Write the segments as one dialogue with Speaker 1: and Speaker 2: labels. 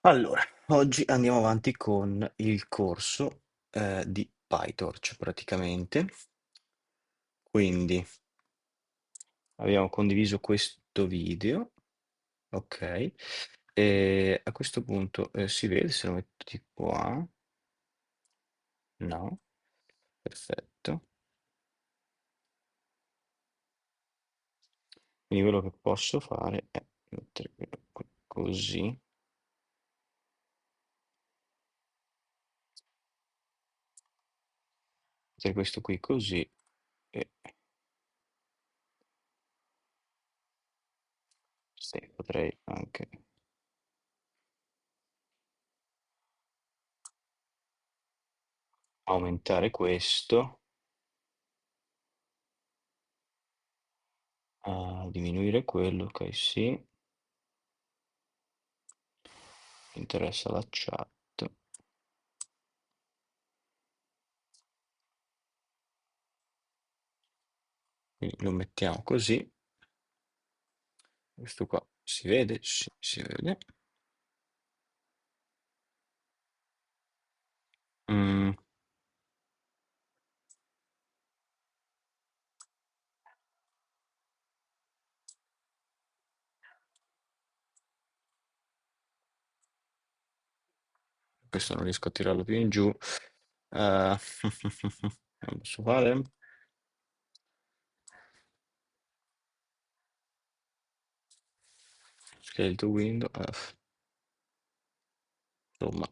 Speaker 1: Allora, oggi andiamo avanti con il corso di PyTorch praticamente. Quindi abbiamo condiviso questo video, ok? E a questo punto si vede se lo metto di qua. No, perfetto. Quindi quello che posso fare è mettere quello qui così, mettere questo qui così e sì, potrei anche aumentare questo, diminuire quello, ok, sì, mi interessa la chat. Quindi lo mettiamo così, questo qua si vede, sì, si vede. Mm, questo non riesco a tirarlo più in giù. Non posso fare? Scale to window. Insomma.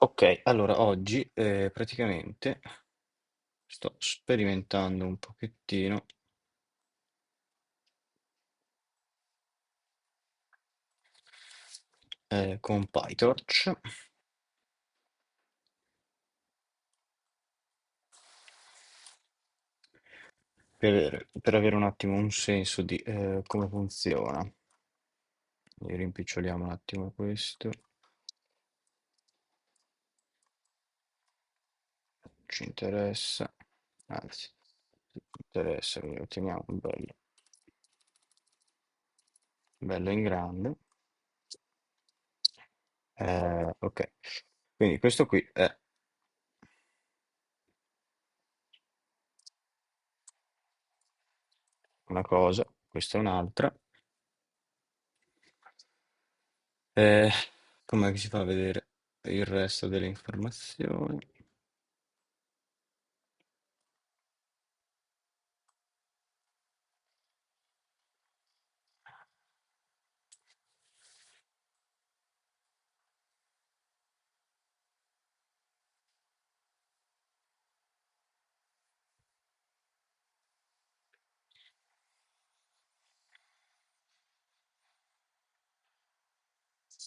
Speaker 1: Ok, allora oggi praticamente sto sperimentando un pochettino con PyTorch per avere un attimo un senso di come funziona. Rimpiccioliamo un attimo questo. Ci interessa, anzi, ci interessa, quindi lo teniamo bello, bello in grande. Ok, quindi questo qui è una cosa, questa è un'altra. Eh, Com'è che si fa a vedere il resto delle informazioni?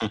Speaker 1: Mm.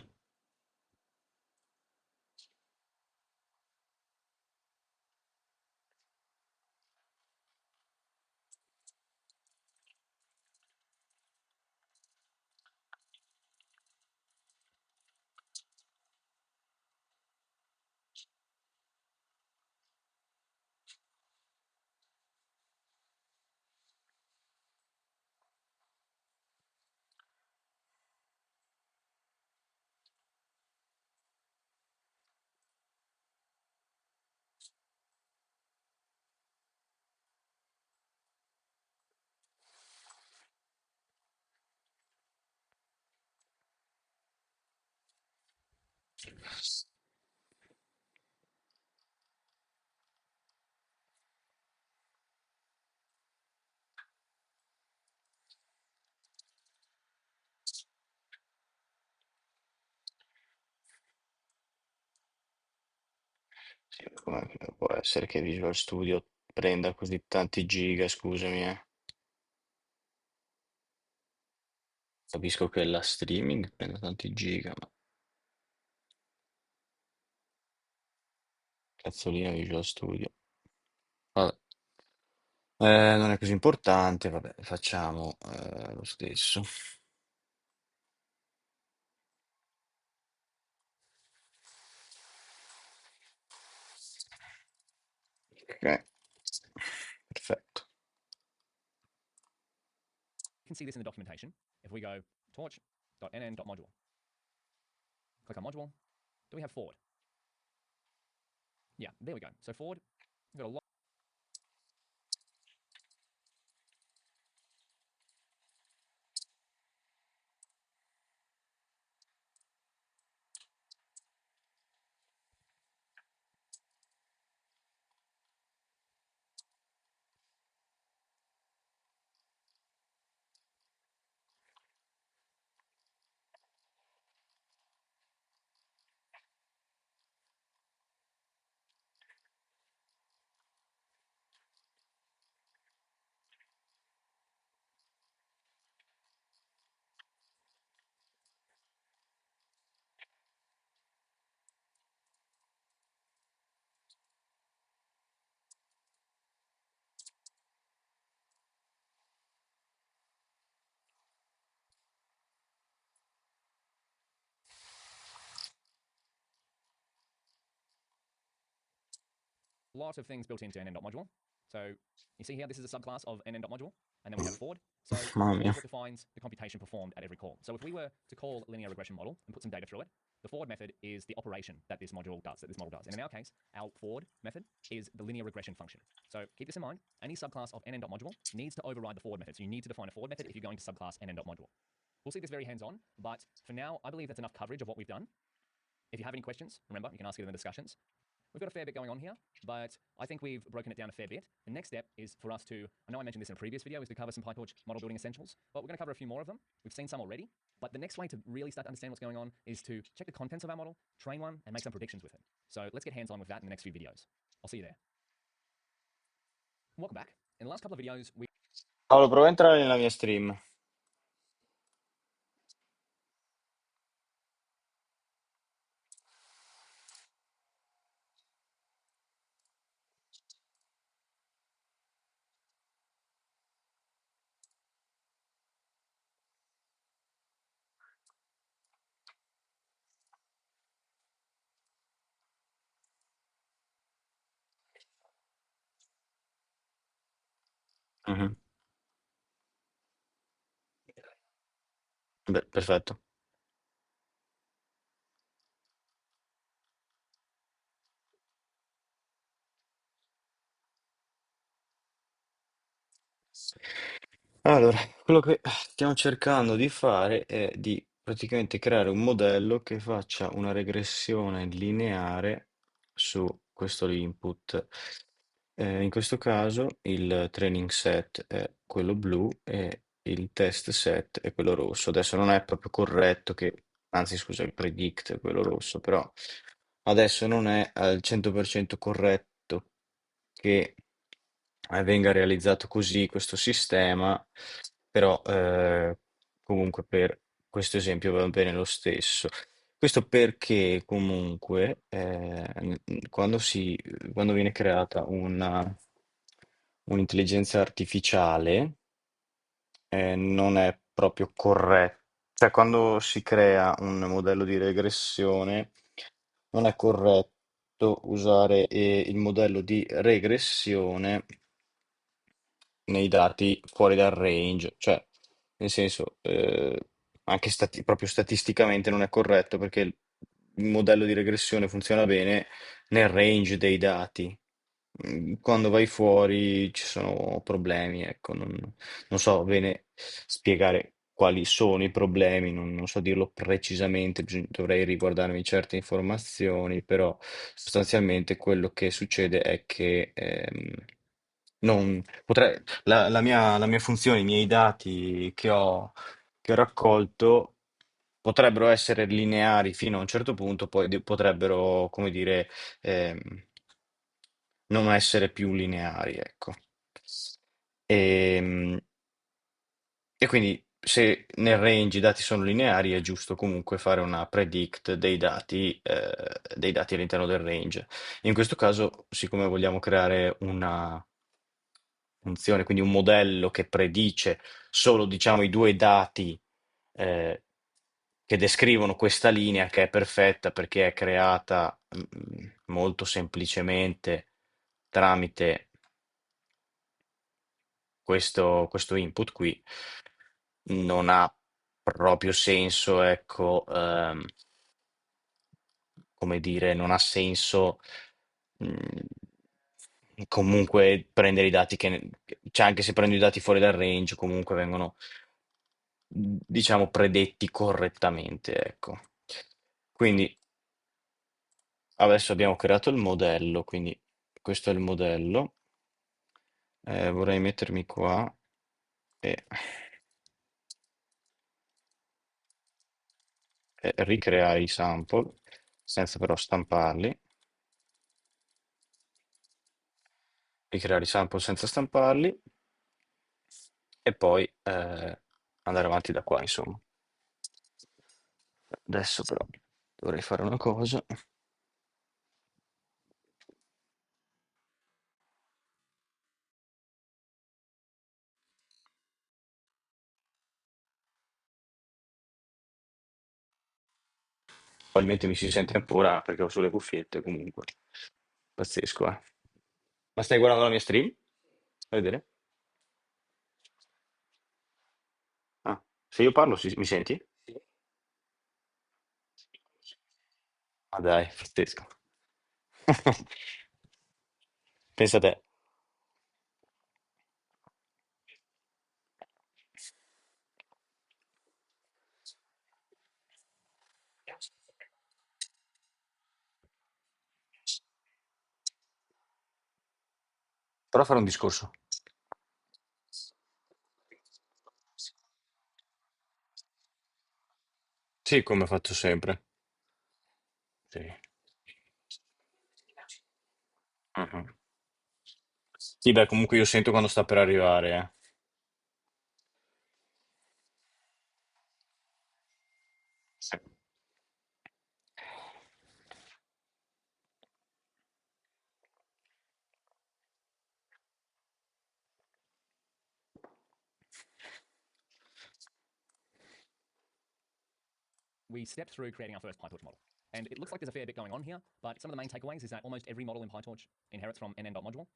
Speaker 1: Sì, come può essere che Visual Studio prenda così tanti giga, scusami, eh. Capisco che la streaming prenda tanti giga, ma cazzolina Visual Studio. Vabbè. Non è così importante, vabbè, facciamo lo stesso. Ok, perfetto.
Speaker 2: You can see this in the documentation. If we go torch.nn.module, click on module, do we have forward? Yeah, there we go. So forward, we've got a lot. Lot of things built into nn.module. So you see here, this is a subclass of nn.module, and then we have forward. So
Speaker 1: Mamma
Speaker 2: forward
Speaker 1: mia.
Speaker 2: is what defines the computation performed at every call. So if we were to call a linear regression model and put some data through it, the forward method is the operation that this module does, that this model does. And in our case, our forward method is the linear regression function. So keep this in mind. Any subclass of nn.module needs to override the forward method. So you need to define a forward method if you're going to subclass nn.module. We'll see this very hands-on, but for now, I believe that's enough coverage of what we've done. If you have any questions, remember, you can ask it in the discussions. We've got a fair bit going on here, but I think we've broken it down a fair bit. The next step is for us to, I know I mentioned this in a previous video, is to cover some PyTorch model building essentials, but we're going to cover a few more of them. We've seen some already, but the next way to really start to understand what's going on is to check the contents of our model, train one, and make some predictions with it. So let's get hands-on with that in the next few videos. I'll see you there. Welcome back. In the last couple of videos, we
Speaker 1: Paolo, prova a entrare nella mia stream. Mhm. Beh, perfetto. Allora, quello che stiamo cercando di fare è di praticamente creare un modello che faccia una regressione lineare su questo input. In questo caso il training set è quello blu e il test set è quello rosso. Adesso non è proprio corretto che, anzi scusa, il predict è quello rosso, però adesso non è al 100% corretto che venga realizzato così questo sistema, però comunque per questo esempio va bene lo stesso. Questo perché comunque quando viene creata un'intelligenza artificiale non è proprio corretto. Cioè, quando si crea un modello di regressione, non è corretto usare il modello di regressione nei dati fuori dal range, cioè, nel senso, anche proprio statisticamente non è corretto perché il modello di regressione funziona bene nel range dei dati. Quando vai fuori ci sono problemi, ecco, non so bene spiegare quali sono i problemi, non so dirlo precisamente, dovrei riguardarmi certe informazioni, però sostanzialmente quello che succede è che la mia funzione, i miei dati che ho raccolto potrebbero essere lineari fino a un certo punto, poi potrebbero, come dire, ehm, non essere più lineari, ecco. Ehm, E quindi se nel range i dati sono lineari è giusto comunque fare una predict dei dati all'interno del range. In questo caso, siccome vogliamo creare una funzione, quindi un modello che predice solo, diciamo, i due dati eh, che descrivono questa linea che è perfetta perché è creata molto semplicemente tramite questo input qui, non ha proprio senso, ecco, come dire, non ha senso comunque prendere i dati cioè anche se prendo i dati fuori dal range, comunque vengono, diciamo, predetti correttamente, ecco. Quindi adesso abbiamo creato il modello, quindi questo è il modello. Vorrei mettermi qua e ricreare i sample senza però stamparli, ricreare i sample senza stamparli e poi andare avanti da qua, insomma. Adesso però dovrei fare una cosa. Probabilmente mi si sente ancora perché ho sulle cuffiette comunque. Pazzesco, eh. Ma stai guardando la mia stream? Fai vedere? Ah, se io parlo mi senti? Ah dai, pazzesco. Pensa a te. Prova a fare un discorso. Sì, come ho fatto sempre. Sì. Mhm. Sì, beh, comunque io sento quando sta per arrivare, eh. Sì.
Speaker 2: We stepped through creating our first PyTorch model. And it looks like there's a fair bit going on here, but some of the main takeaways is that almost every model in PyTorch inherits from nn.module.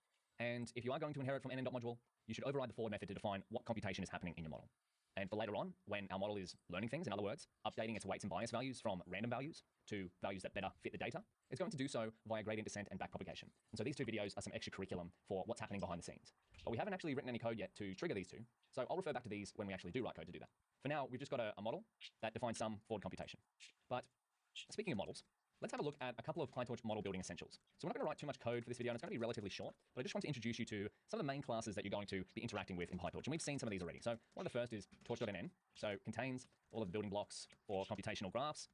Speaker 2: And if you are going to inherit from nn.module, you should override the forward method to define what computation is happening in your model. And for later on, when our model is learning things, in other words, updating its weights and bias values from random values to values that better fit the data, it's going to do so via gradient descent and backpropagation. And so these two videos are some extra curriculum for what's happening behind the scenes. But we haven't actually written any code yet to trigger these two, so I'll refer back to these when we actually do write code to do that. For now, we've just got a model that defines some forward computation. But speaking of models, let's have a look at a couple of PyTorch model building essentials. So we're not going to write too much code for this video, and it's going to be relatively short, but I just want to introduce you to some of the main classes that you're going to be interacting with in PyTorch. And we've seen some of these already. So one of the first is torch.nn. So contains all of the building blocks for computational graphs.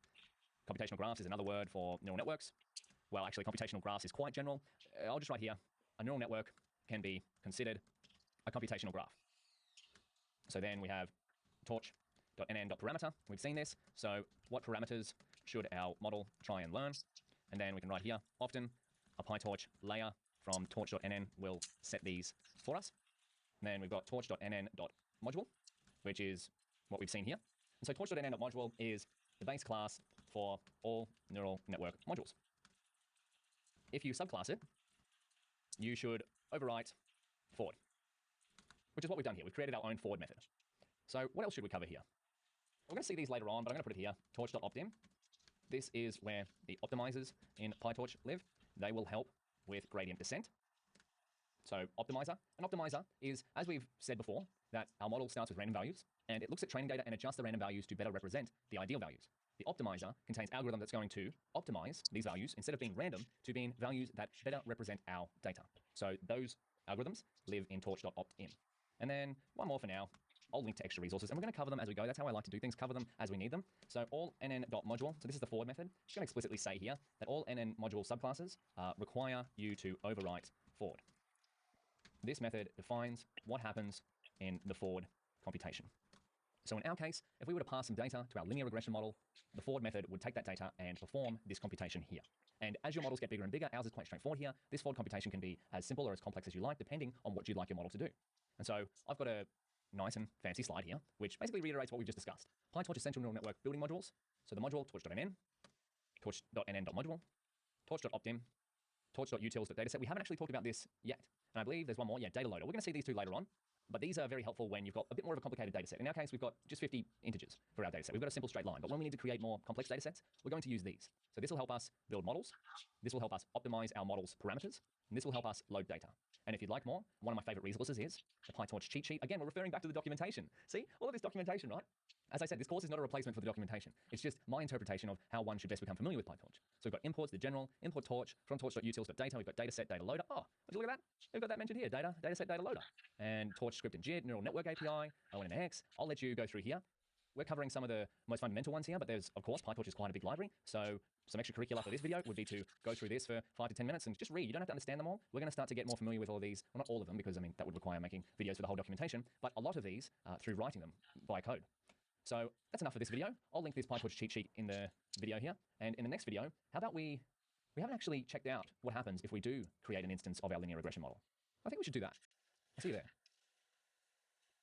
Speaker 2: Computational graphs is another word for neural networks. Well, actually, computational graphs is quite general. I'll just write here, a neural network can be considered a computational graph. So then we have torch.nn.parameter. We've seen this. So what parameters should our model try and learn? And then we can write here, often a PyTorch layer from torch.nn will set these for us. And then we've got torch.nn.module, which is what we've seen here. And so torch.nn.module is the base class for all neural network modules. If you subclass it, you should overwrite forward, which is what we've done here. We've created our own forward method. So what else should we cover here? We're going to see these later on, but I'm going to put it here, torch.optim. This is where the optimizers in PyTorch live. They will help with gradient descent. So optimizer. An optimizer is, as we've said before, that our model starts with random values. and it looks at training data and adjusts the random values to better represent the ideal values. The optimizer contains algorithm that's going to optimize these values instead of being random to being values that better represent our data. So those algorithms live in torch.opt-in. And then one more for now. I'll link to extra resources, and we're going to cover them as we go. That's how I like to do things, cover them as we need them. So all nn.module, so this is the forward method. It's going to explicitly say here that all nn module subclasses require you to overwrite forward. This method defines what happens in the forward computation. So in our case, if we were to pass some data to our linear regression model, the forward method would take that data and perform this computation here. And as your models get bigger and bigger, ours is quite straightforward here. This forward computation can be as simple or as complex as you like, depending on what you'd like your model to do. And so I've got a nice and fancy slide here, which basically reiterates what we've just discussed. PyTorch Essential Neural Network building modules. So the module torch.nn, torch.nn.module, torch.optim, torch.utils.dataset. We haven't actually talked about this yet. And I believe there's one more, data loader. We're going to see these two later on. But these are very helpful when you've got a bit more of a complicated data set. In our case, we've got just 50 integers for our data set. We've got a simple straight line. But when we need to create more complex data sets, we're going to use these. So this will help us build models. This will help us optimize our models' parameters. And this will help us load data. And if you'd like more, one of my favorite resources is the PyTorch cheat sheet. Again, we're referring back to the documentation. See, all of this documentation, right? As I said, this course is not a replacement for the documentation. It's just my interpretation of how one should best become familiar with PyTorch. So we've got imports, the general, import torch, from torch.utils.data. We've got dataset, data loader. Oh, would you look at that? We've got that mentioned here, dataset, data loader. And torch script and JIT, neural network API, ONNX. I'll let you go through here. We're covering some of the most fundamental ones here, but there's, of course, PyTorch is quite a big library. So some extracurricular for this video would be to go through this for 5 to 10 minutes and just read. You don't have to understand them all. We're going to start to get more familiar with all of these. Well, not all of them, because, I mean, that would require making videos for the whole documentation, but a lot of these through writing them via code. So that's enough for this video. I'll link this PyTorch cheat sheet in the video here. And in the next video, how about we haven't actually checked out what happens if we do create an instance of our linear regression model. I think we should do that. I'll see you there.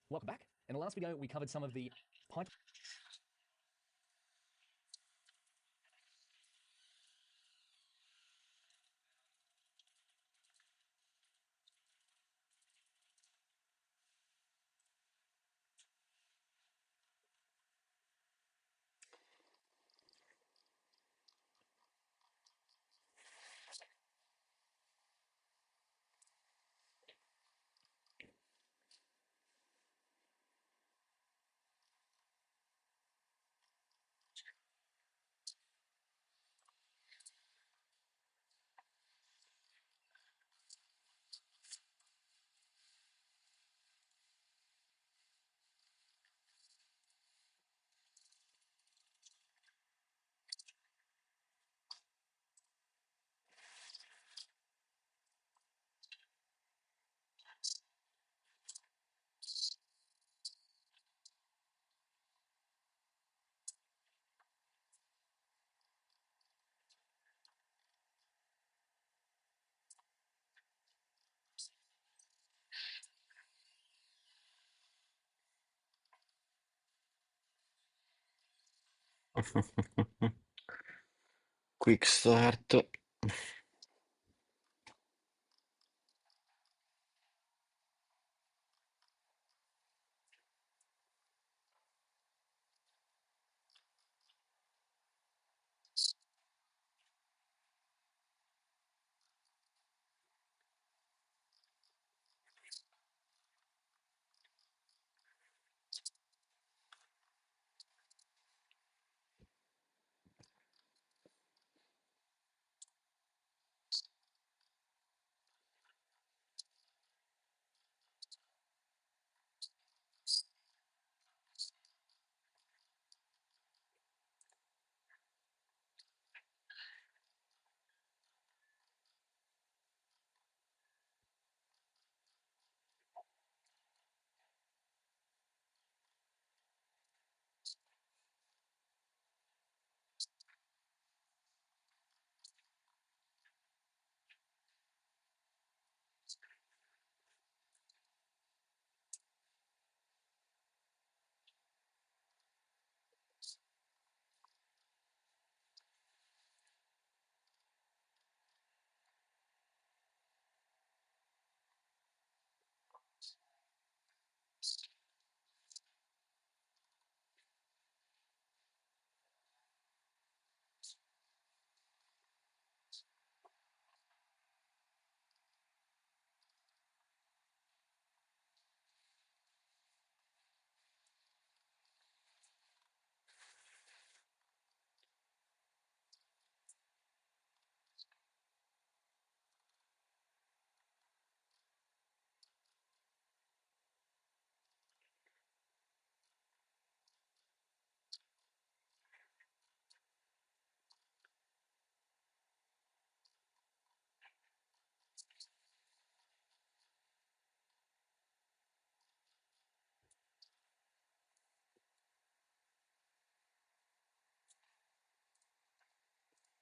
Speaker 2: Welcome back. In the last video, we covered some of the PyTorch.
Speaker 1: Quick start.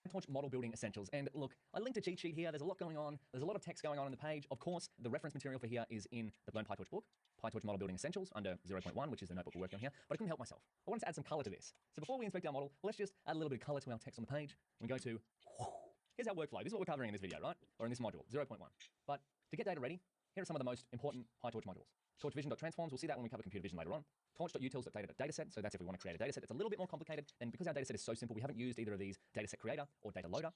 Speaker 2: PyTorch model building essentials. And look, I linked a cheat sheet here. There's a lot going on. There's a lot of text going on the page. Of course, the reference material for here is in the Learn PyTorch book, PyTorch model building essentials under 0.1, which is the notebook we're working on here. But I couldn't help myself. I wanted to add some color to this. So before we inspect our model, let's just add a little bit of color to our text on the page. We go to, here's our workflow. This is what we're covering in this video, right? Or in this module, 0.1. But to get data ready, here are some of the most important PyTorch modules. Torch vision.transforms, we'll see that when we cover computer vision later on. Torch.utils.data.dataset, so that's if we want to create a dataset. It's a little bit more complicated, and because our dataset is so simple, we haven't used either of these dataset creator or data loader.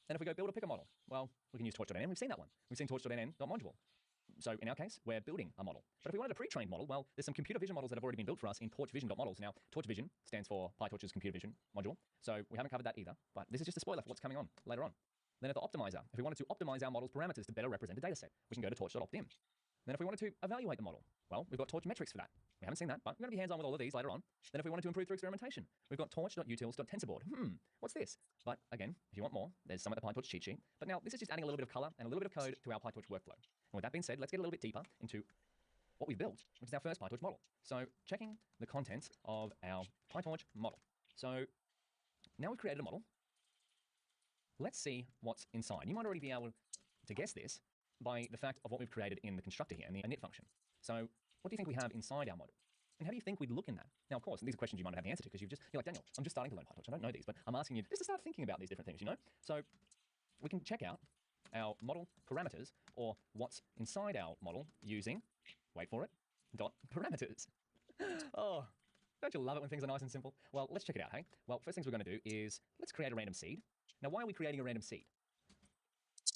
Speaker 2: And if we go build a picker model, well, we can use torch.nn. We've seen that one. We've seen torch.nn.module. So in our case, we're building a model. But if we wanted a pre-trained model, well, there's some computer vision models that have already been built for us in torchvision.models. Now, torch vision stands for PyTorch's computer vision module. So we haven't covered that either, but this is just a spoiler for what's coming on later on. Then at the optimizer, if we wanted to optimize our model's parameters to better represent a dataset, we can go to torch.optim. Then if we wanted to evaluate the model, well, we've got torch metrics for that. We haven't seen that, but we're going to be hands-on with all of these later on. Then if we wanted to improve through experimentation, we've got torch.utils.tensorboard. What's this? But again, if you want more, there's some at the PyTorch cheat sheet. But now this is just adding a little bit of color and a little bit of code to our PyTorch workflow. And with that being said, let's get a little bit deeper into what we've built, which is our first PyTorch model. So checking the contents of our PyTorch model. So now we've created a model. Let's see what's inside. You might already be able to guess this by the fact of what we've created in the constructor here, in the init function. So what do you think we have inside our model? And how do you think we'd look in that? Now, of course, these are questions you might not have the answer to because you're like, Daniel, I'm just starting to learn PyTorch. I don't know these, but I'm asking you just to start thinking about these different things, you know? So we can check out our model parameters or what's inside our model using, wait for it, dot parameters. Oh, don't you love it when things are nice and simple? Well, let's check it out, hey? Well, first things we're going to do is let's create a random seed. Now, why are we creating a random seed?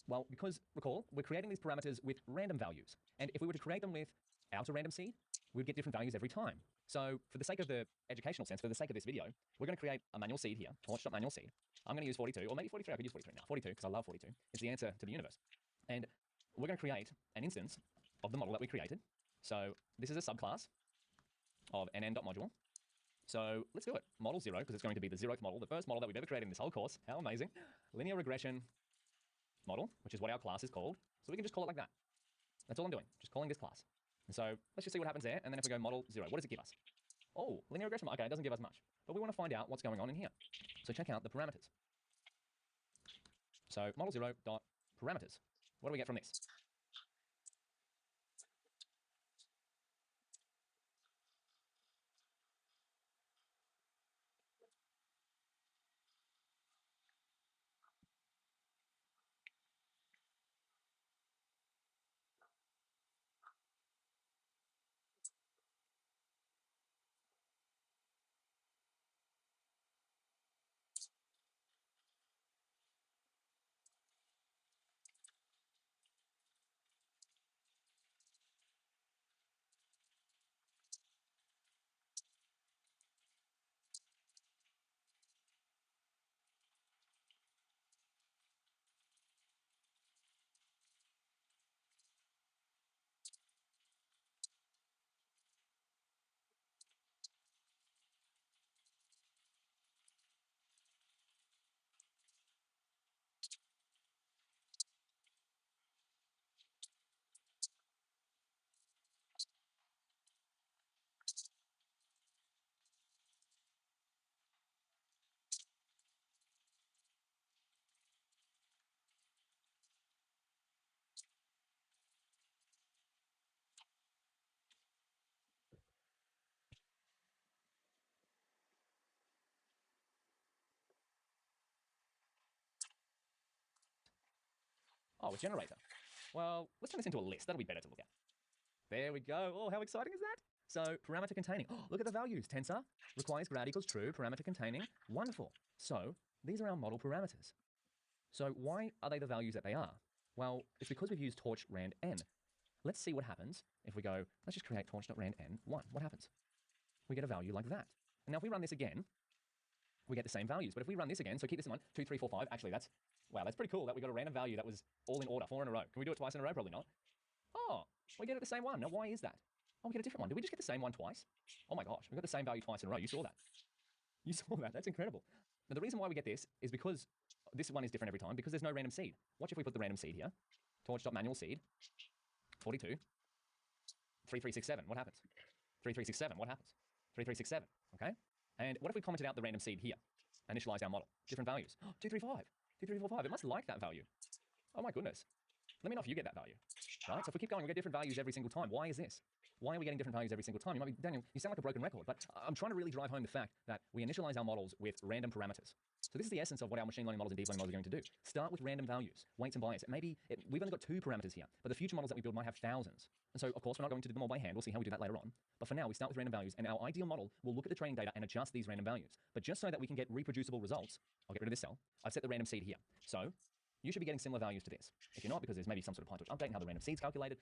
Speaker 2: Well, because, recall, we're creating these parameters with random values. And if we were to create them without a random seed, we'd get different values every time. So for the sake of the educational sense, for the sake of this video, we're going to create a manual seed here, torch.manual seed. I'm going to use 42, or maybe 43. I could use 43 now. 42, because I love 42. It's the answer to the universe. And we're going to create an instance of the model that we created. So this is a subclass of nn.module. So let's do it. Model 0, because it's going to be the 0th model, the first model that we've ever created in this whole course. How amazing. Linear regression model, which is what our class is called. So we can just call it like that. That's all I'm doing, just calling this class. And so let's just see what happens there. And then if we go model 0, what does it give us? Oh, linear regression. Okay, it doesn't give us much. But we want to find out what's going on in here. So check out the parameters. So model 0.parameters. What do we get from this? Oh, a generator. Well, let's turn this into a list. That'll be better to look at. There we go. Oh, how exciting is that? So parameter containing. Oh, look at the values. Tensor requires grad equals true. Parameter containing. Wonderful. So these are our model parameters. So why are they the values that they are? Well, it's because we've used torch rand n. Let's see what happens if we go, let's just create torch.rand n1. What happens? We get a value like that. And now if we run this again, we get the same values. But if we run this again, so keep this in mind, 2, 3, 4, 5. Actually, that's pretty cool that we got a random value that was all in order, 4 in a row. Can we do it twice in a row? Probably not. Oh, we get it the same one. Now, why is that? Oh, we get a different one. Did we just get the same one twice? Oh my gosh, we got the same value twice in a row. You saw that. You saw that. That's incredible. Now, the reason why we get this is because this one is different every time because there's no random seed. Watch if we put the random seed here. Torch.manual seed. 42. 3367. What happens? 3367. What happens? 3367. Okay. And what if we commented out the random seed here? initialize our model. Different values. 235, 2345. It must like that value. Oh my goodness. Let me know if you get that value. Right? So if we keep going, we get different values every single time. Why is this? Why are we getting different values every single time? You might be, Daniel, you sound like a broken record, but I'm trying to really drive home the fact that we initialize our models with random parameters. So this is the essence of what our machine learning models and deep learning models are going to do. Start with random values, weights and bias. We've only got 2 parameters here, but the future models that we build might have thousands. And so, of course, we're not going to do them all by hand. We'll see how we do that later on. But for now, we start with random values, and our ideal model will look at the training data and adjust these random values. But just so that we can get reproducible results, I'll get rid of this cell. I've set the random seed here. So you should be getting similar values to this. If you're not, because there's maybe some sort of PyTorch update in how the random seed's calculated.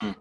Speaker 1: Mm.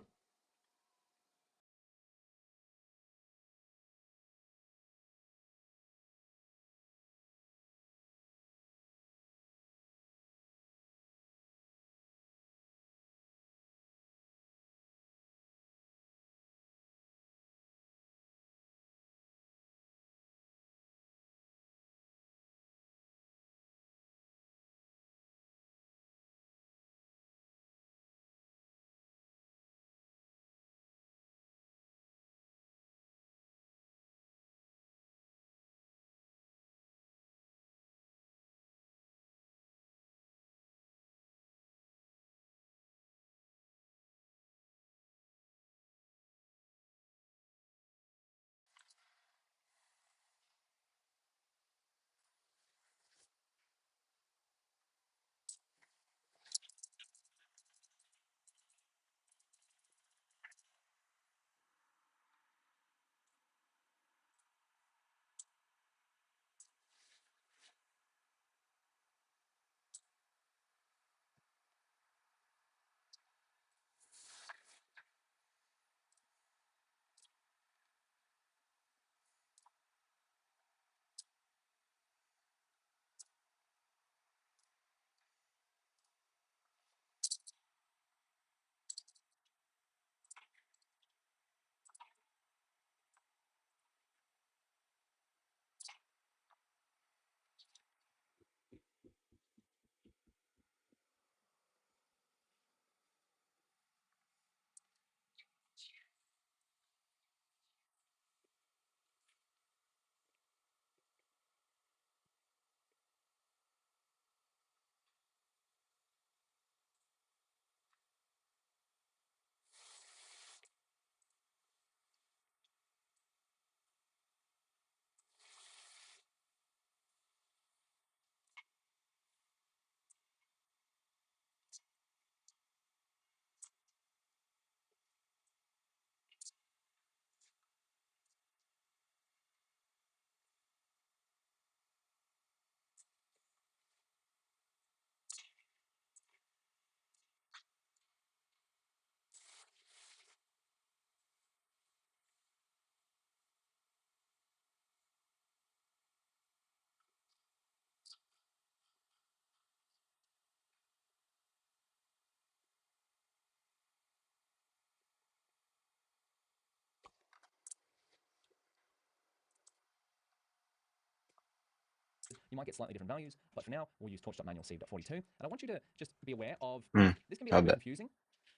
Speaker 2: You might get slightly different values, but for now, we'll use torch.manual seed.42. And I want you to just be aware of,
Speaker 1: Mm.
Speaker 2: this can be a little bit
Speaker 1: Vabbè.
Speaker 2: confusing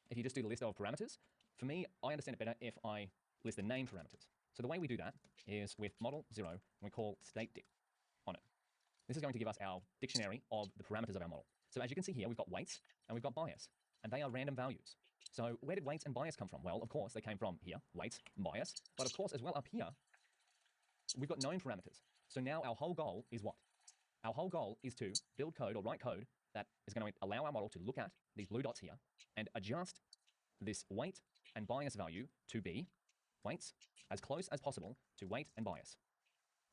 Speaker 2: if you just do the list of parameters. For me, I understand it better if I list the name parameters. So the way we do that is with model 0, and we call state diff on it. This is going to give us our dictionary of the parameters of our model. So as you can see here, we've got weights and we've got bias, and they are random values. So where did weights and bias come from? Well, of course, they came from here, weights and bias. But of course, as well up here, we've got known parameters. So now our whole goal is what? Our whole goal is to build code or write code that is going to allow our model to look at these blue dots here and adjust this weight and bias value to be weights as close as possible to weight and bias.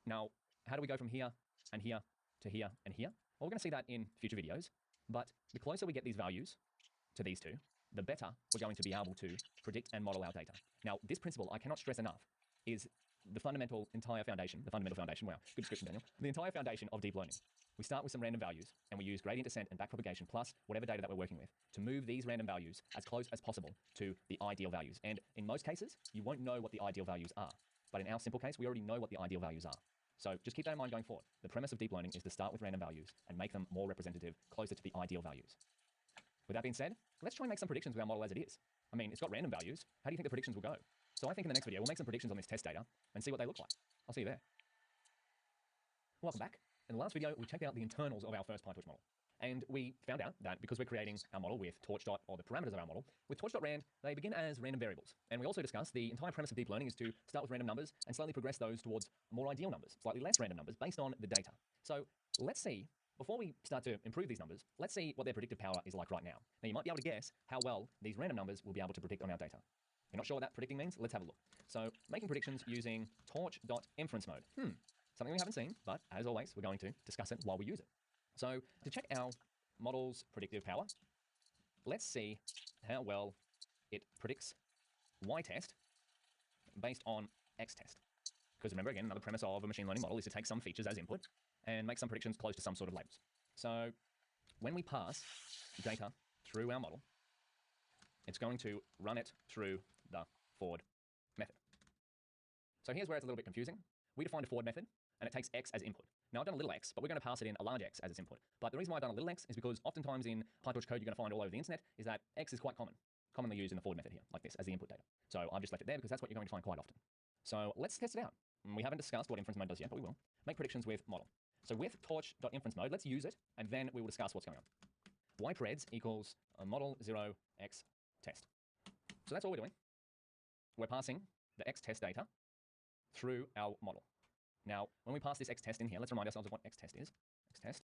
Speaker 2: Now, how do we go from here and here to here and here? Well, we're going to see that in future videos, but the closer we get these values to these two, the better we're going to be able to predict and model our data. Now, this principle, I cannot stress enough, is the fundamental foundation, wow, good description, Daniel, the entire foundation of deep learning. We start with some random values, and we use gradient descent and backpropagation plus whatever data that we're working with to move these random values as close as possible to the ideal values. And in most cases, you won't know what the ideal values are. But in our simple case, we already know what the ideal values are. So just keep that in mind going forward. The premise of deep learning is to start with random values and make them more representative, closer to the ideal values. With that being said, let's try and make some predictions with our model as it is. I mean, it's got random values. How do you think the predictions will go? So I think in the next video, we'll make some predictions on this test data and see what they look like. I'll see you there. Welcome back. In the last video, we checked out the internals of our first PyTorch model. And we found out that because we're creating our model with torch dot, or the parameters of our model, with torch.rand, they begin as random variables. And we also discussed the entire premise of deep learning is to start with random numbers and slowly progress those towards more ideal numbers, slightly less random numbers based on the data. So let's see, before we start to improve these numbers, let's see what their predictive power is like right now. Now you might be able to guess how well these random numbers will be able to predict on our data. If you're not sure what that predicting means? Let's have a look. So making predictions using torch.inference mode. Something we haven't seen, but as always, we're going to discuss it while we use it. So to check our model's predictive power, let's see how well it predicts Y test based on X test. Because remember, again, another premise of a machine learning model is to take some features as input and make some predictions close to some sort of labels. So when we pass data through our model, it's going to run it through the forward method. So here's where it's a little bit confusing. We defined a forward method, and it takes x as input. Now I've done a little x, but we're going to pass it in a large X as its input. But the reason why I've done a little x is because oftentimes in PyTorch code you're going to find all over the internet is that x is quite commonly used in the forward method here, like this, as the input data. So I've just left it there because that's what you're going to find quite often. So let's test it out. We haven't discussed what inference mode does yet, but we will. Make predictions with model. So with torch.inference mode, let's use it, and then we will discuss what's going on. ypreds equals model 0x test. So that's all we're doing. We're passing the x test data through our model. Now, when we pass this x test in here, let's remind ourselves of what x test is. X test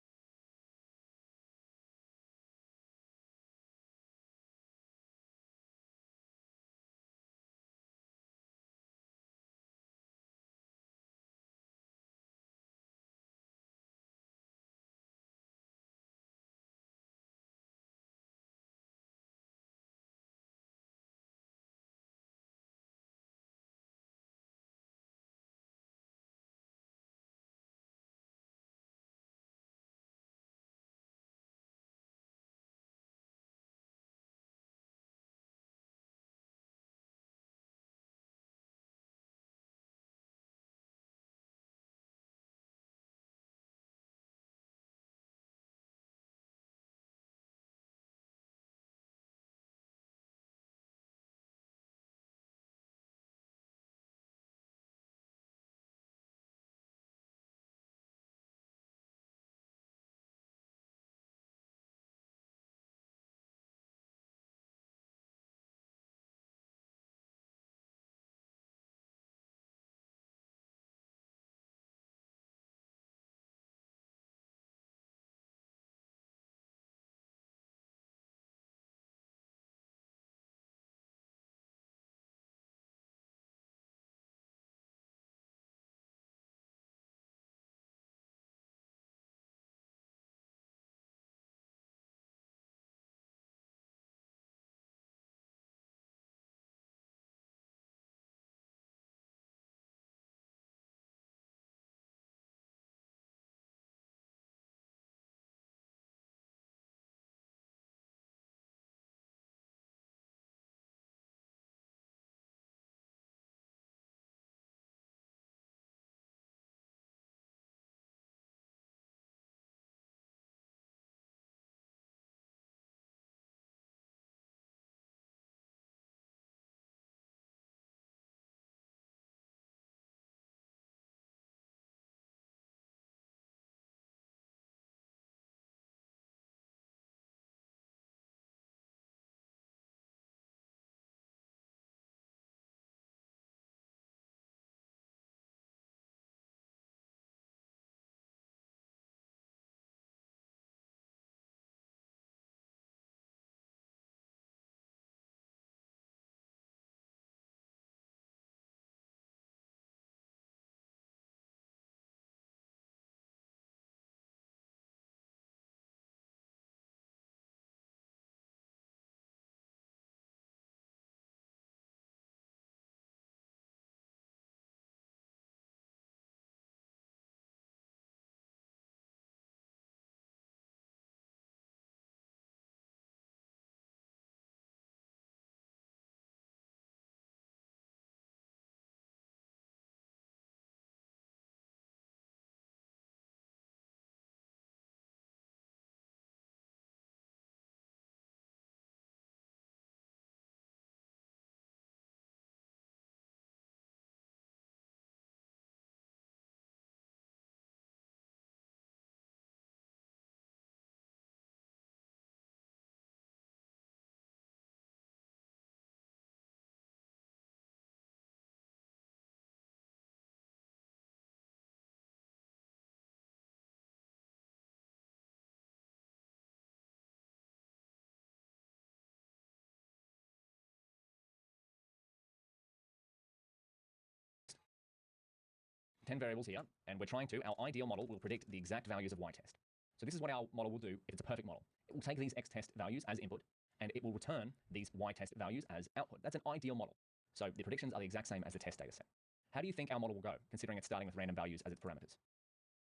Speaker 2: 10 variables here, and we're trying to, our ideal model will predict the exact values of y-test. So this is what our model will do if it's a perfect model. It will take these x-test values as input, and it will return these y-test values as output. That's an ideal model. So the predictions are the exact same as the test data set. How do you think our model will go, considering it's starting with random values as its parameters?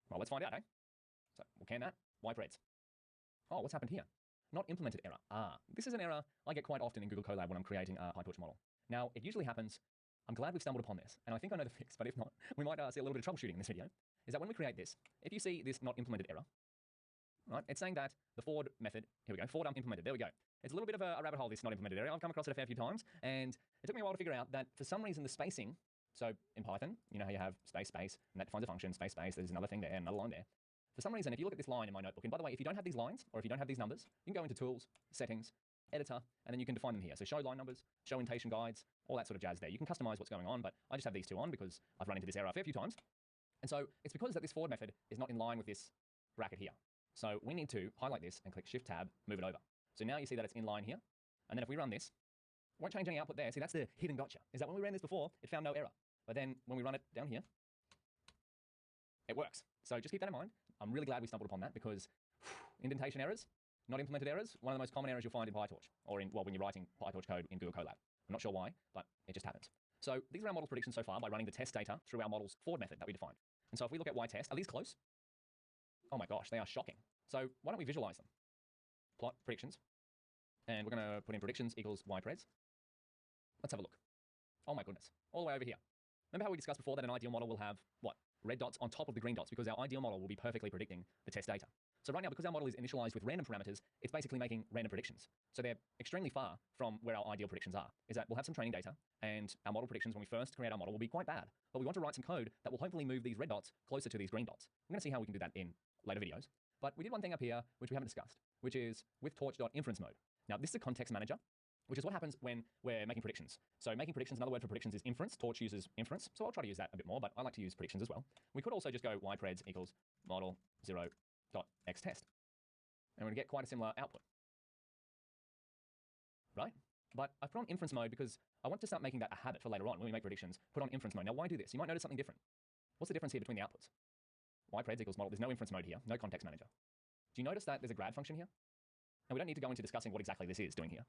Speaker 2: Well, let's find out, eh? So we'll can that, y-preds. Oh, what's happened here? Not implemented error. This is an error I get quite often in Google Colab when I'm creating a PyTorch model. Now, it usually happens, I'm glad we've stumbled upon this, and I think I know the fix, but if not, we might see a little bit of troubleshooting in this video, is that when we create this, if you see this not implemented error, right, it's saying that the forward method, here we go, forward unimplemented, there we go. It's a little bit of a rabbit hole, this not implemented error. I've come across it a fair few times, and it took me a while to figure out that for some reason the spacing, so in Python, you know how you have space, space, and that defines a function, space, space, there's another thing there, another line there. For some reason, if you look at this line in my notebook, and by the way, if you don't have these lines, or if you don't have these numbers, you can go into Tools, Settings, Editor, and then you can define them here. So show line numbers, show indentation guides, all that sort of jazz there. You can customize what's going on, but I just have these two on because I've run into this error a fair few times. And so it's because that this forward method is not in line with this bracket here. So we need to highlight this and click Shift-Tab, move it over. So now you see that it's in line here. And then if we run this, it won't change any output there. See, that's the hidden gotcha, is that when we ran this before, it found no error. But then when we run it down here, it works. So just keep that in mind. I'm really glad we stumbled upon that because indentation errors, not implemented errors, one of the most common errors you'll find in PyTorch, or when you're writing PyTorch code in Google Colab. I'm not sure why, but it just happens. So these are our model's predictions so far by running the test data through our model's forward method that we defined. And so if we look at y-test, are these close? Oh my gosh, they are shocking. So why don't we visualize them? Plot predictions, and we're going to put in predictions equals y-preds. Let's have a look. Oh my goodness, all the way over here. Remember how we discussed before that an ideal model will have, what, red dots on top of the green dots because our ideal model will be perfectly predicting the test data. So right now, because our model is initialized with random parameters, it's basically making random predictions. So they're extremely far from where our ideal predictions are, is that we'll have some training data, and our model predictions when we first create our model will be quite bad. But we want to write some code that will hopefully move these red dots closer to these green dots. We're going to see how we can do that in later videos. But we did one thing up here, which we haven't discussed, which is with torch.inference mode. Now, this is a context manager, which is what happens when we're making predictions. So making predictions, another word for predictions is inference. Torch uses inference, so I'll try to use that a bit more, but I like to use predictions as well. We could also just go y-preds equals model 0.xtest. And we're going to get quite a similar output, right? But I've put on inference mode because I want to start making that a habit for later on when we make predictions. Put on inference mode. Now, why do this? You might notice something different. What's the difference here between the outputs? Y-preds equals model. There's no inference mode here, no context manager. Do you notice that there's a grad function here? Now, we don't need to go into discussing what exactly this is doing here.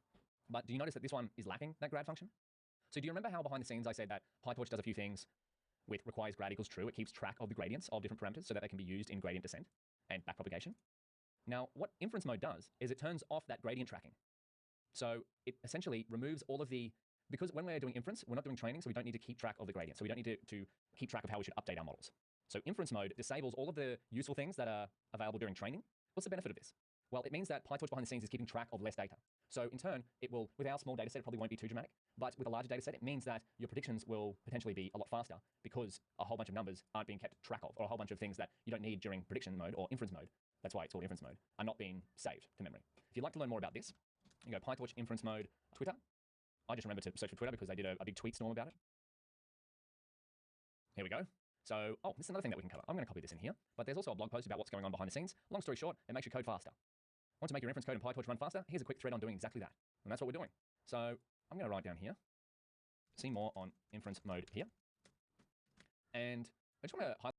Speaker 2: But do you notice that this one is lacking that grad function? So do you remember how behind the scenes I said that PyTorch does a few things with requires grad equals true? It keeps track of the gradients of different parameters so that they can be used in gradient descent and backpropagation. Now, what inference mode does is it turns off that gradient tracking. So it essentially removes all of the, because when we're doing inference, we're not doing training, so we don't need to keep track of the gradient. So we don't need to keep track of how we should update our models. So inference mode disables all of the useful things that are available during training. What's the benefit of this? Well, it means that PyTorch behind the scenes is keeping track of less data. So in turn, it will, with our small data set, it probably won't be too dramatic, but with a larger data set, it means that your predictions will potentially be a lot faster because a whole bunch of numbers aren't being kept track of, or a whole bunch of things that you don't need during prediction mode or inference mode, that's why it's called inference mode, are not being saved to memory. If you'd like to learn more about this, you go PyTorch inference mode Twitter. I just remember to search for Twitter because they did a big tweet storm about it. Here we go. So, oh, this is another thing that we can cover. I'm going to copy this in here, but there's also a blog post about what's going on behind the scenes. Long story short, it makes your code faster. Want to make your inference code in PyTorch run faster? Here's a quick thread on doing exactly that. And that's what we're doing. So I'm going to write down here, see more on inference mode here. And I just want to highlight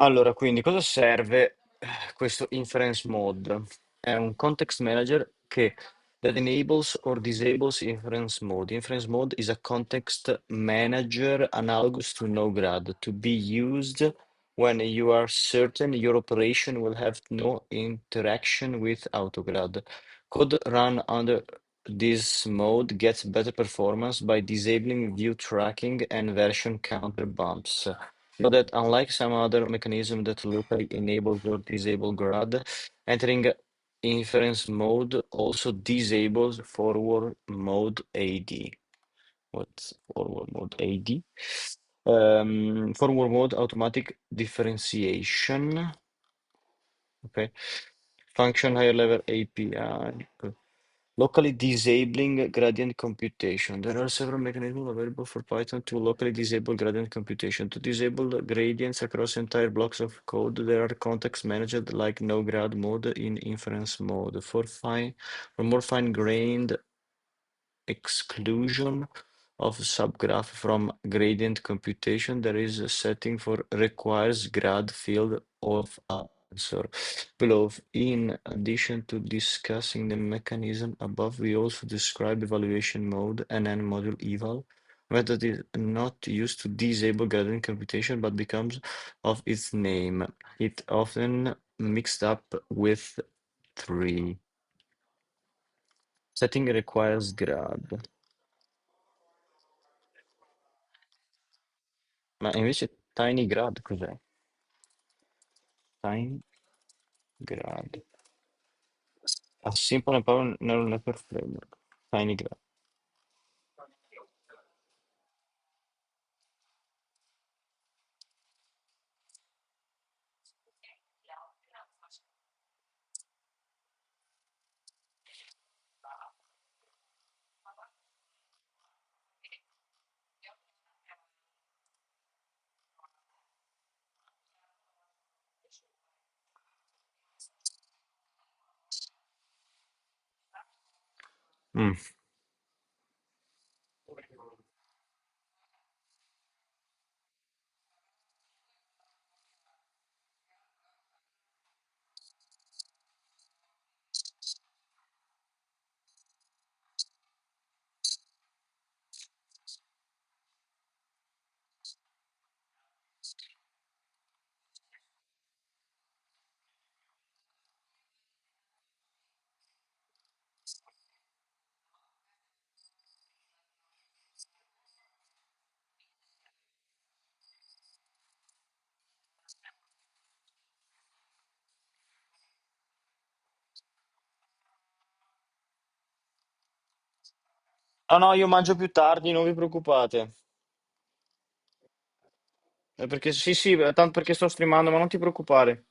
Speaker 1: Allora, quindi cosa serve questo inference mode? È un context manager che that enables or disables inference mode. Inference mode is a context manager analogous to Node-RED to be used when you are certain your operation will have no interaction with AutoGrad. Code run under this mode gets better performance by disabling view tracking and version counter bumps. Note that unlike some other mechanism that locally enables or disables GRAD, entering inference mode also disables forward mode AD. What's forward mode AD? Forward mode automatic differentiation. Okay. Function higher level API. Locally disabling gradient computation. There are several mechanisms available for Python to locally disable gradient computation. To disable the gradients across entire blocks of code, there are context managed like no grad mode in inference mode. For more fine-grained exclusion of subgraph from gradient computation, there is a setting for requires grad field of answer below. In addition to discussing the mechanism above, we also describe evaluation mode and then module eval method is not used to disable gradient computation but becomes of its name. It often mixed up with three. Setting requires grad. Ma invece Tiny Grad cos'è? Tiny Grad. A Simple and Power Neural Network Framework. Tiny Grad. Mm. No, no, io mangio più tardi, non vi preoccupate. È perché sì, sì, tanto perché sto streamando, ma non ti preoccupare.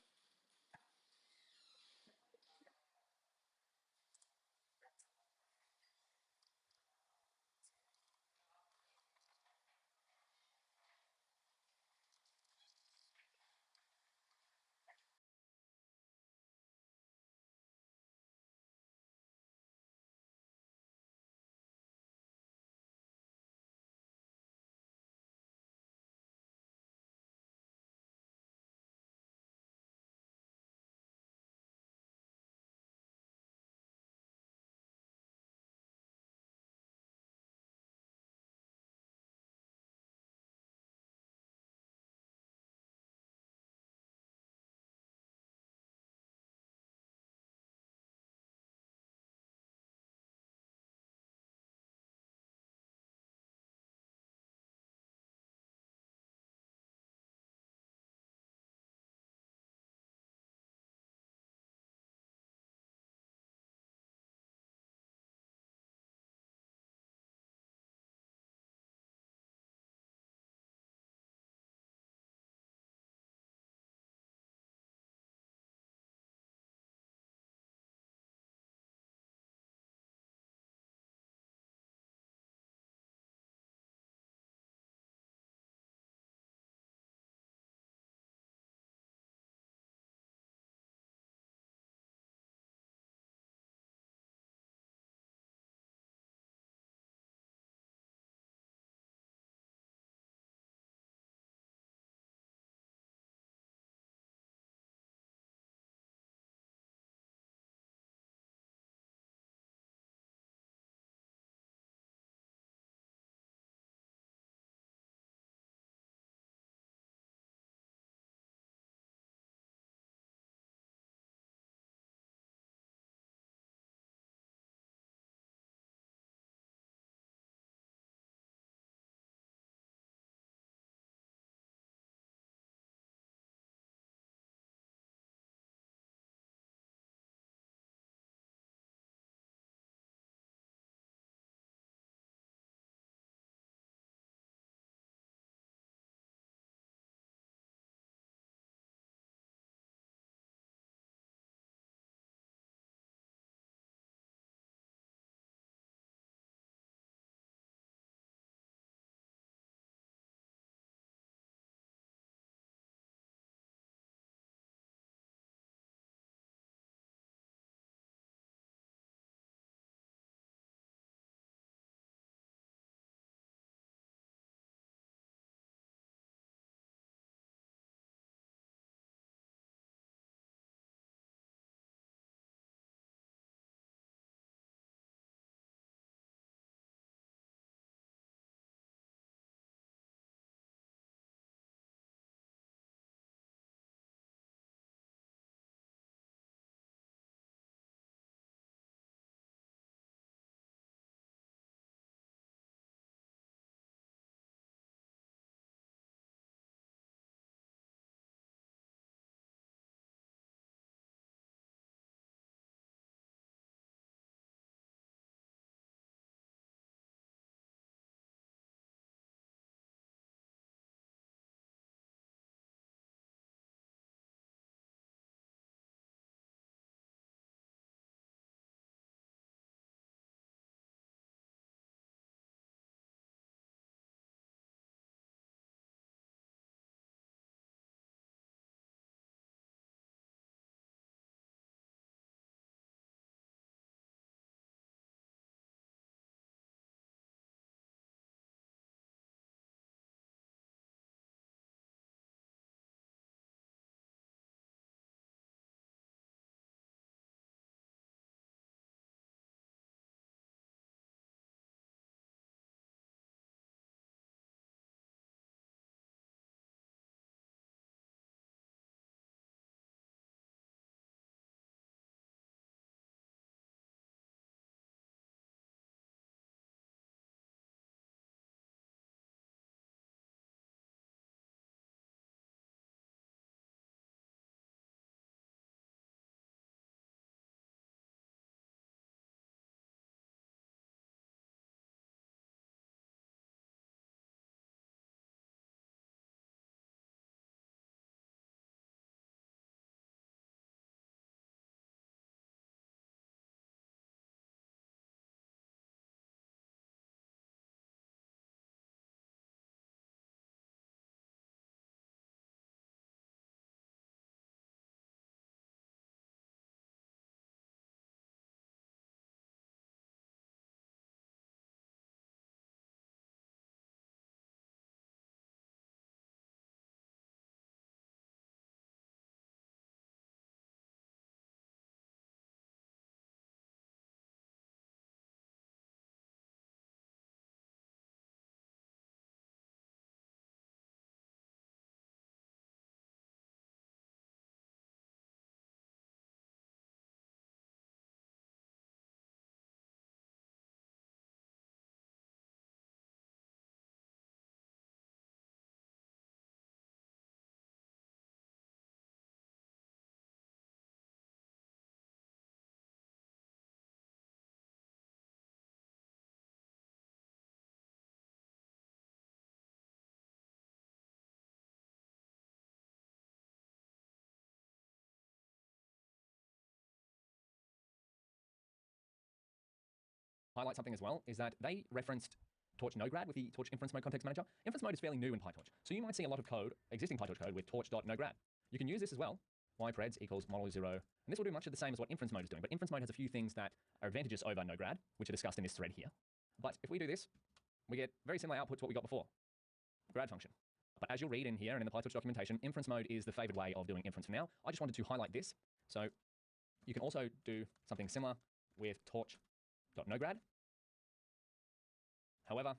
Speaker 2: highlight something as well is that they referenced Torch NoGrad with the Torch Inference Mode Context Manager. Inference Mode is fairly new in PyTorch, so you might see a lot of code, existing PyTorch code with torch.nograd. You can use this as well. ypreds equals model 0, and this will do much of the same as what Inference Mode is doing, but Inference Mode has a few things that are advantages over NoGrad, which are discussed in this thread here. But if we do this, we get very similar output to what we got before, grad function. But as you'll read in here and in the PyTorch documentation, Inference Mode is the favored way of doing inference for now. I just wanted to highlight this. So you can also do something similar with torch.nograd. However,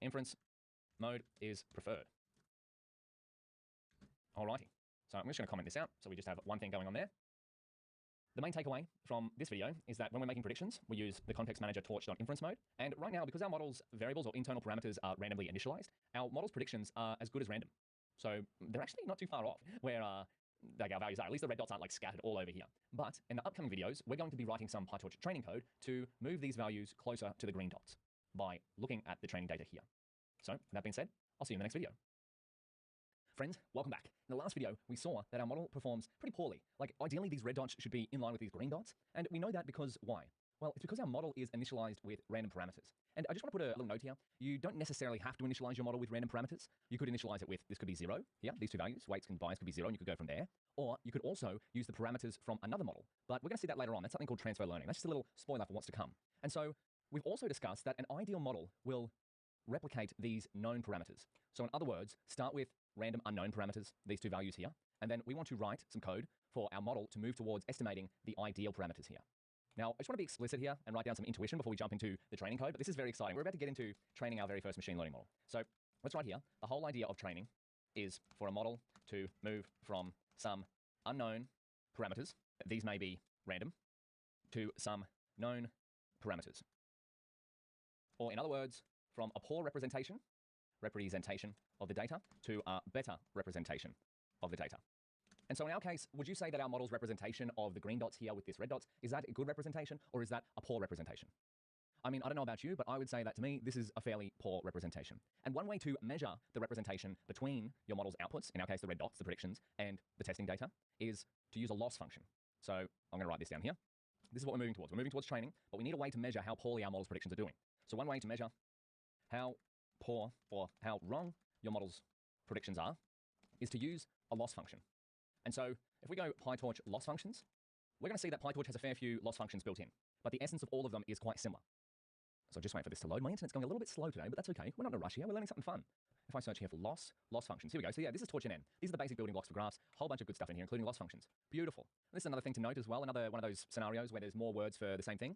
Speaker 2: inference mode is preferred. Alrighty, so I'm just going to comment this out. So we just have one thing going on there. The main takeaway from this video is that when we're making predictions, we use the context manager torch.inference mode. And right now, because our model's variables or internal parameters are randomly initialized, our model's predictions are as good as random. So they're actually not too far off where like our values are. At least the red dots aren't like scattered all over here. But in the upcoming videos, we're going to be writing some PyTorch training code to move these values closer to the green dots by looking at the training data here. So with that being said, I'll see you in the next video. Friends, welcome back. In the last video, we saw that our model performs pretty poorly. Like, ideally, these red dots should be in line with these green dots. And we know that because why? Well, it's because our model is initialized with random parameters. And I just want to put a little note here. You don't necessarily have to initialize your model with random parameters. You could initialize it with, this could be 0. Here, these two values, weights and bias could be 0, and you could go from there. Or you could also use the parameters from another model. But we're going to see that later on. That's something called transfer learning. That's just a little spoiler for what's to come. And so we've also discussed that an ideal model will replicate these known parameters. So in other words, start with random unknown parameters, these two values here, and then we want to write some code for our model to move towards estimating the ideal parameters here. Now, I just want to be explicit here and write down some intuition before we jump into the training code, but this is very exciting. We're about to get into training our very first machine learning model. So let's write here, the whole idea of training is for a model to move from some unknown parameters, these may be random, to some known parameters. Or in other words, from a poor representation of the data to a better representation of the data. And so in our case, would you say that our model's representation of the green dots here with this red dots, is that a good representation or is that a poor representation? I mean, I don't know about you, but I would say that to me, this is a fairly poor representation. And one way to measure the representation between your model's outputs, in our case, the red dots, the predictions, and the testing data, is to use a loss function. So I'm going to write this down here. This is what we're moving towards. We're moving towards training, but we need a way to measure how poorly our model's predictions are doing. So one way to measure how poor or how wrong your model's predictions are is to use a loss function. And so if we go PyTorch loss functions, we're going to see that PyTorch has a fair few loss functions built in, but the essence of all of them is quite similar. So just wait for this to load. My internet's going a little bit slow today, but that's okay. We're not in a rush here. We're learning something fun. If I search here for loss functions, here we go. So yeah, this is torch NN. These are the basic building blocks for graphs. Whole bunch of good stuff in here, including loss functions. Beautiful. This is another thing to note as well. Another one of those scenarios where there's more words for the same thing.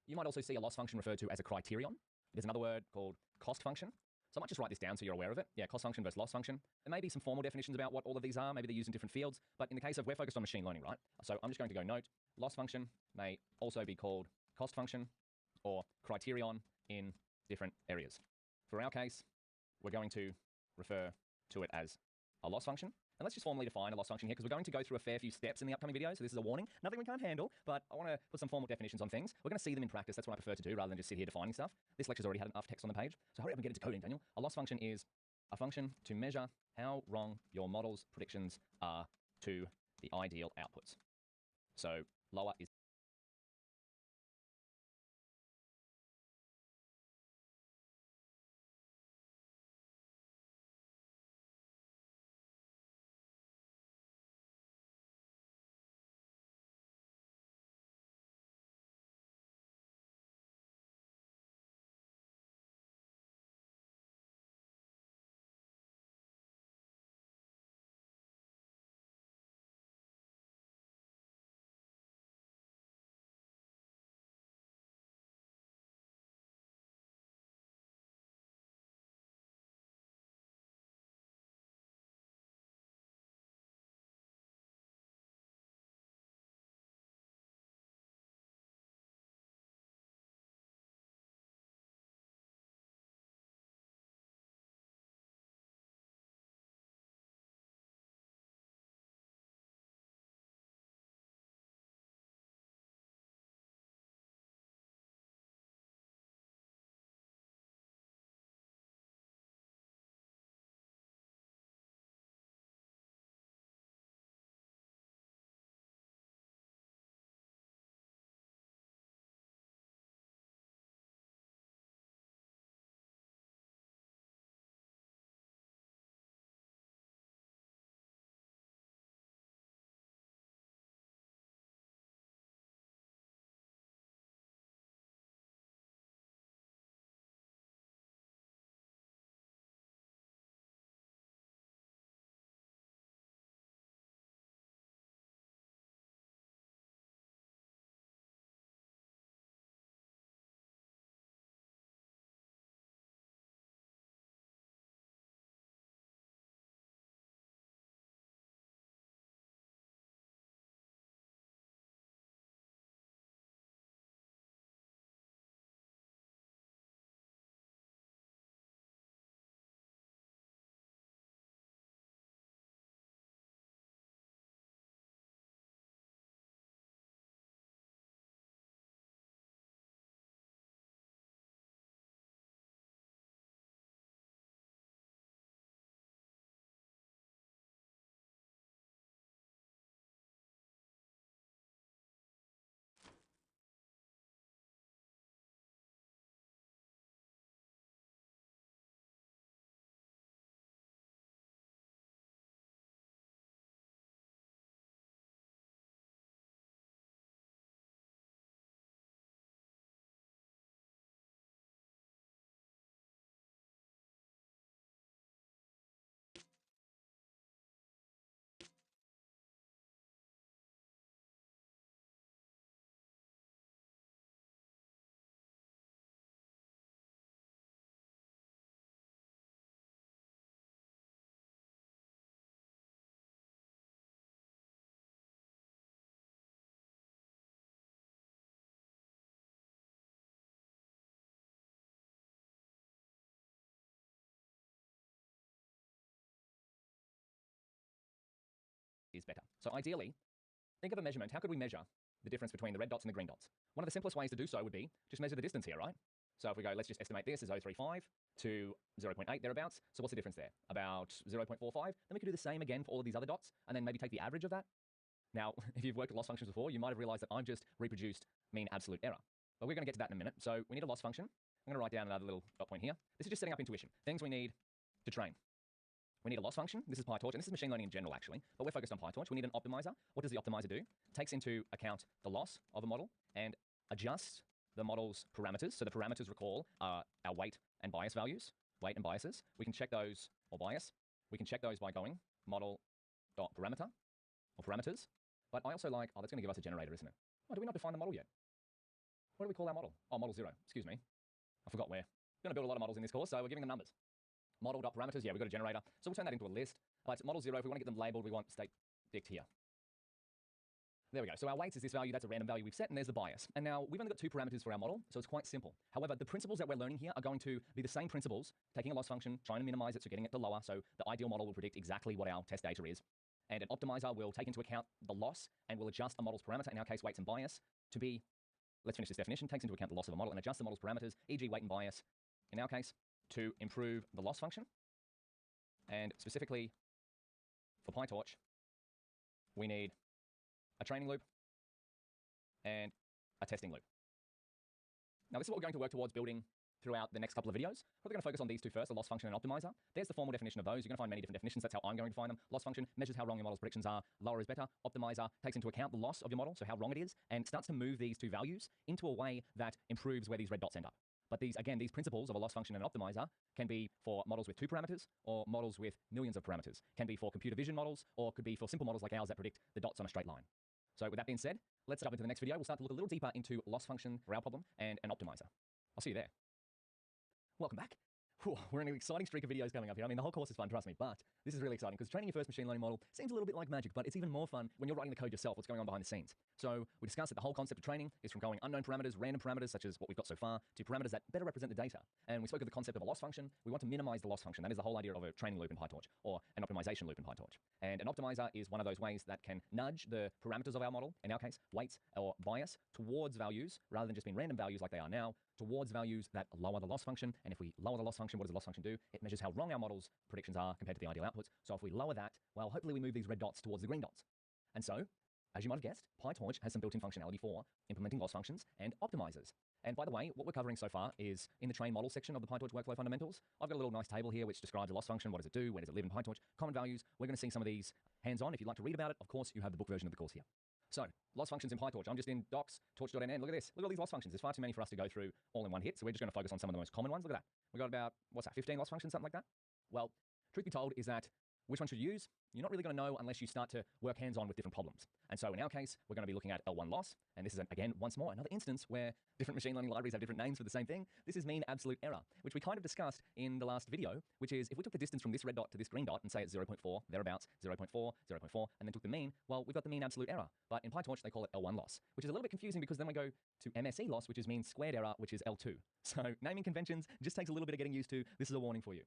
Speaker 2: You might also see a loss function referred to as a criterion. There's another word called cost function. So I might just write this down so you're aware of it. Yeah, cost function versus loss function. There may be some formal definitions about what all of these are. Maybe they're used in different fields. But in the case of, we're focused on machine learning, right? So I'm just going to go note, loss function may also be called cost function or criterion in different areas. For our case, we're going to refer to it as a loss function. And let's just formally define a loss function here, because we're going to go through a fair few steps in the upcoming video, so this is a warning. Nothing we can't handle, but I want to put some formal definitions on things. We're going to see them in practice. That's what I prefer to do, rather than just sit here defining stuff. This lecture's already had enough text on the page, so hurry up and get into coding, Daniel. A loss function is a function to measure how wrong your model's predictions are to the ideal outputs. So lower is better. So ideally, think of a measurement. How could we measure the difference between the red dots and the green dots? One of the simplest ways to do so would be just measure the distance here, right? So if we go, let's just estimate this as 0.35 to 0.8 thereabouts. So what's the difference there? About 0.45. Then we could do the same again for all of these other dots, and then maybe take the average of that. Now, if you've worked with loss functions before, you might have realized that I've just reproduced mean absolute error. But we're going to get to that in a minute. So we need a loss function. I'm going to write down another little dot point here. This is just setting up intuition. Things we need to train. We need a loss function. This is PyTorch, and this is machine learning in general, actually. But we're focused on PyTorch. We need an optimizer. What does the optimizer do? It takes into account the loss of a model and adjusts the model's parameters. So the parameters, recall, are our weight and bias values, weight and biases. We can check those, or bias. We can check those by going model.parameter, or parameters. But I also like, oh, that's going to give us a generator, isn't it? Oh, do we not define the model yet? What do we call our model? Oh, model 0, excuse me. I forgot we're going to build a lot of models in this course, so we're giving them numbers. Model.parameters, yeah, we've got a generator. So we'll turn that into a list. But model 0, if we want to get them labeled, we want state predict here. There we go. So our weights is this value, that's a random value we've set, and there's the bias. And now we've only got 2 parameters for our model, so it's quite simple. However, the principles that we're learning here are going to be the same principles, taking a loss function, trying to minimize it, so getting it to lower, so the ideal model will predict exactly what our test data is. And an optimizer will take into account the loss and will adjust a model's parameter, in our case, weights and bias, to be, let's finish this definition, takes into account the loss of a model and adjusts the model's parameters, e.g. weight and bias, in our case, to improve the loss function. And specifically for PyTorch, we need a training loop and a testing loop. Now this is what we're going to work towards building throughout the next couple of videos. We're going to focus on these two first, the loss function and optimizer. There's the formal definition of those. You're going to find many different definitions. That's how I'm going to define them. Loss function measures how wrong your model's predictions are. Lower is better. Optimizer takes into account the loss of your model, so how wrong it is, and starts to move these two values into a way that improves where these red dots end up. But these principles of a loss function and an optimizer can be for models with 2 parameters or models with millions of parameters. Can be for computer vision models or could be for simple models like ours that predict the dots on a straight line. So with that being said, let's jump into the next video. We'll start to look a little deeper into loss function for our problem and an optimizer. I'll see you there. Welcome back. Whew, we're in an exciting streak of videos coming up here. I mean, the whole course is fun, trust me, but this is really exciting because training your first machine learning model seems a little bit like magic, but it's even more fun when you're writing the code yourself, what's going on behind the scenes. So we discussed that the whole concept of training is from going unknown parameters, random parameters, such as what we've got so far, to parameters that better represent the data. And we spoke of the concept of a loss function. We want to minimize the loss function. That is the whole idea of a training loop in PyTorch, or an optimization loop in PyTorch. And an optimizer is one of those ways that can nudge the parameters of our model, in our case, weights or bias, towards values, rather than just being random values like they are now, towards values that lower the loss function. And if we lower the loss function, what does the loss function do? It measures how wrong our model's predictions are compared to the ideal outputs. So if we lower that, well, hopefully we move these red dots towards the green dots. And so, as you might have guessed, PyTorch has some built-in functionality for implementing loss functions and optimizers. And by the way, what we're covering so far is in the train model section of the PyTorch workflow fundamentals. I've got a little nice table here which describes a loss function, what does it do, where does it live in PyTorch, common values. We're going to see some of these hands-on. If you'd like to read about it, of course, you have the book version of the course here. So, loss functions in PyTorch. I'm just in docs, torch.nn. Look at this. Look at all these loss functions. There's far too many for us to go through all in one hit, so we're just going to focus on some of the most common ones. Look at that. We've got about, 15 loss functions, something like that? Well, truth be told is that which one should you use? You're not really going to know unless you start to work hands-on with different problems. And so in our case, we're going to be looking at L1 loss. And this is, again, once more, another instance where different machine learning libraries have different names for the same thing. This is mean absolute error, which we kind of discussed in the last video, which is if we took the distance from this red dot to this green dot and say it's 0.4, thereabouts, 0.4, 0.4, and then took the mean, well, we've got the mean absolute error. But in PyTorch, they call it L1 loss, which is a little bit confusing because then we go to MSE loss, which is mean squared error, which is L2. So naming conventions just takes a little bit of getting used to. This is a warning for you.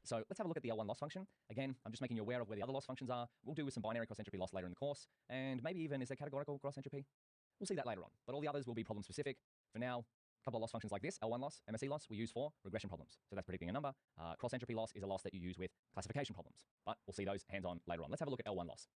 Speaker 2: So let's have a look at the L1 loss function. Again, I'm just making you aware of where the other loss functions are. We'll do with some binary cross-entropy loss later in the course. And maybe even, is there categorical cross-entropy? We'll see that later on. But all the others will be problem-specific. For now, a couple of loss functions like this, L1 loss, MSE loss, we use for regression problems. So that's predicting a number. Cross-entropy loss is a loss that you use with classification problems. But we'll see those hands-on later on. Let's have a look at L1 loss.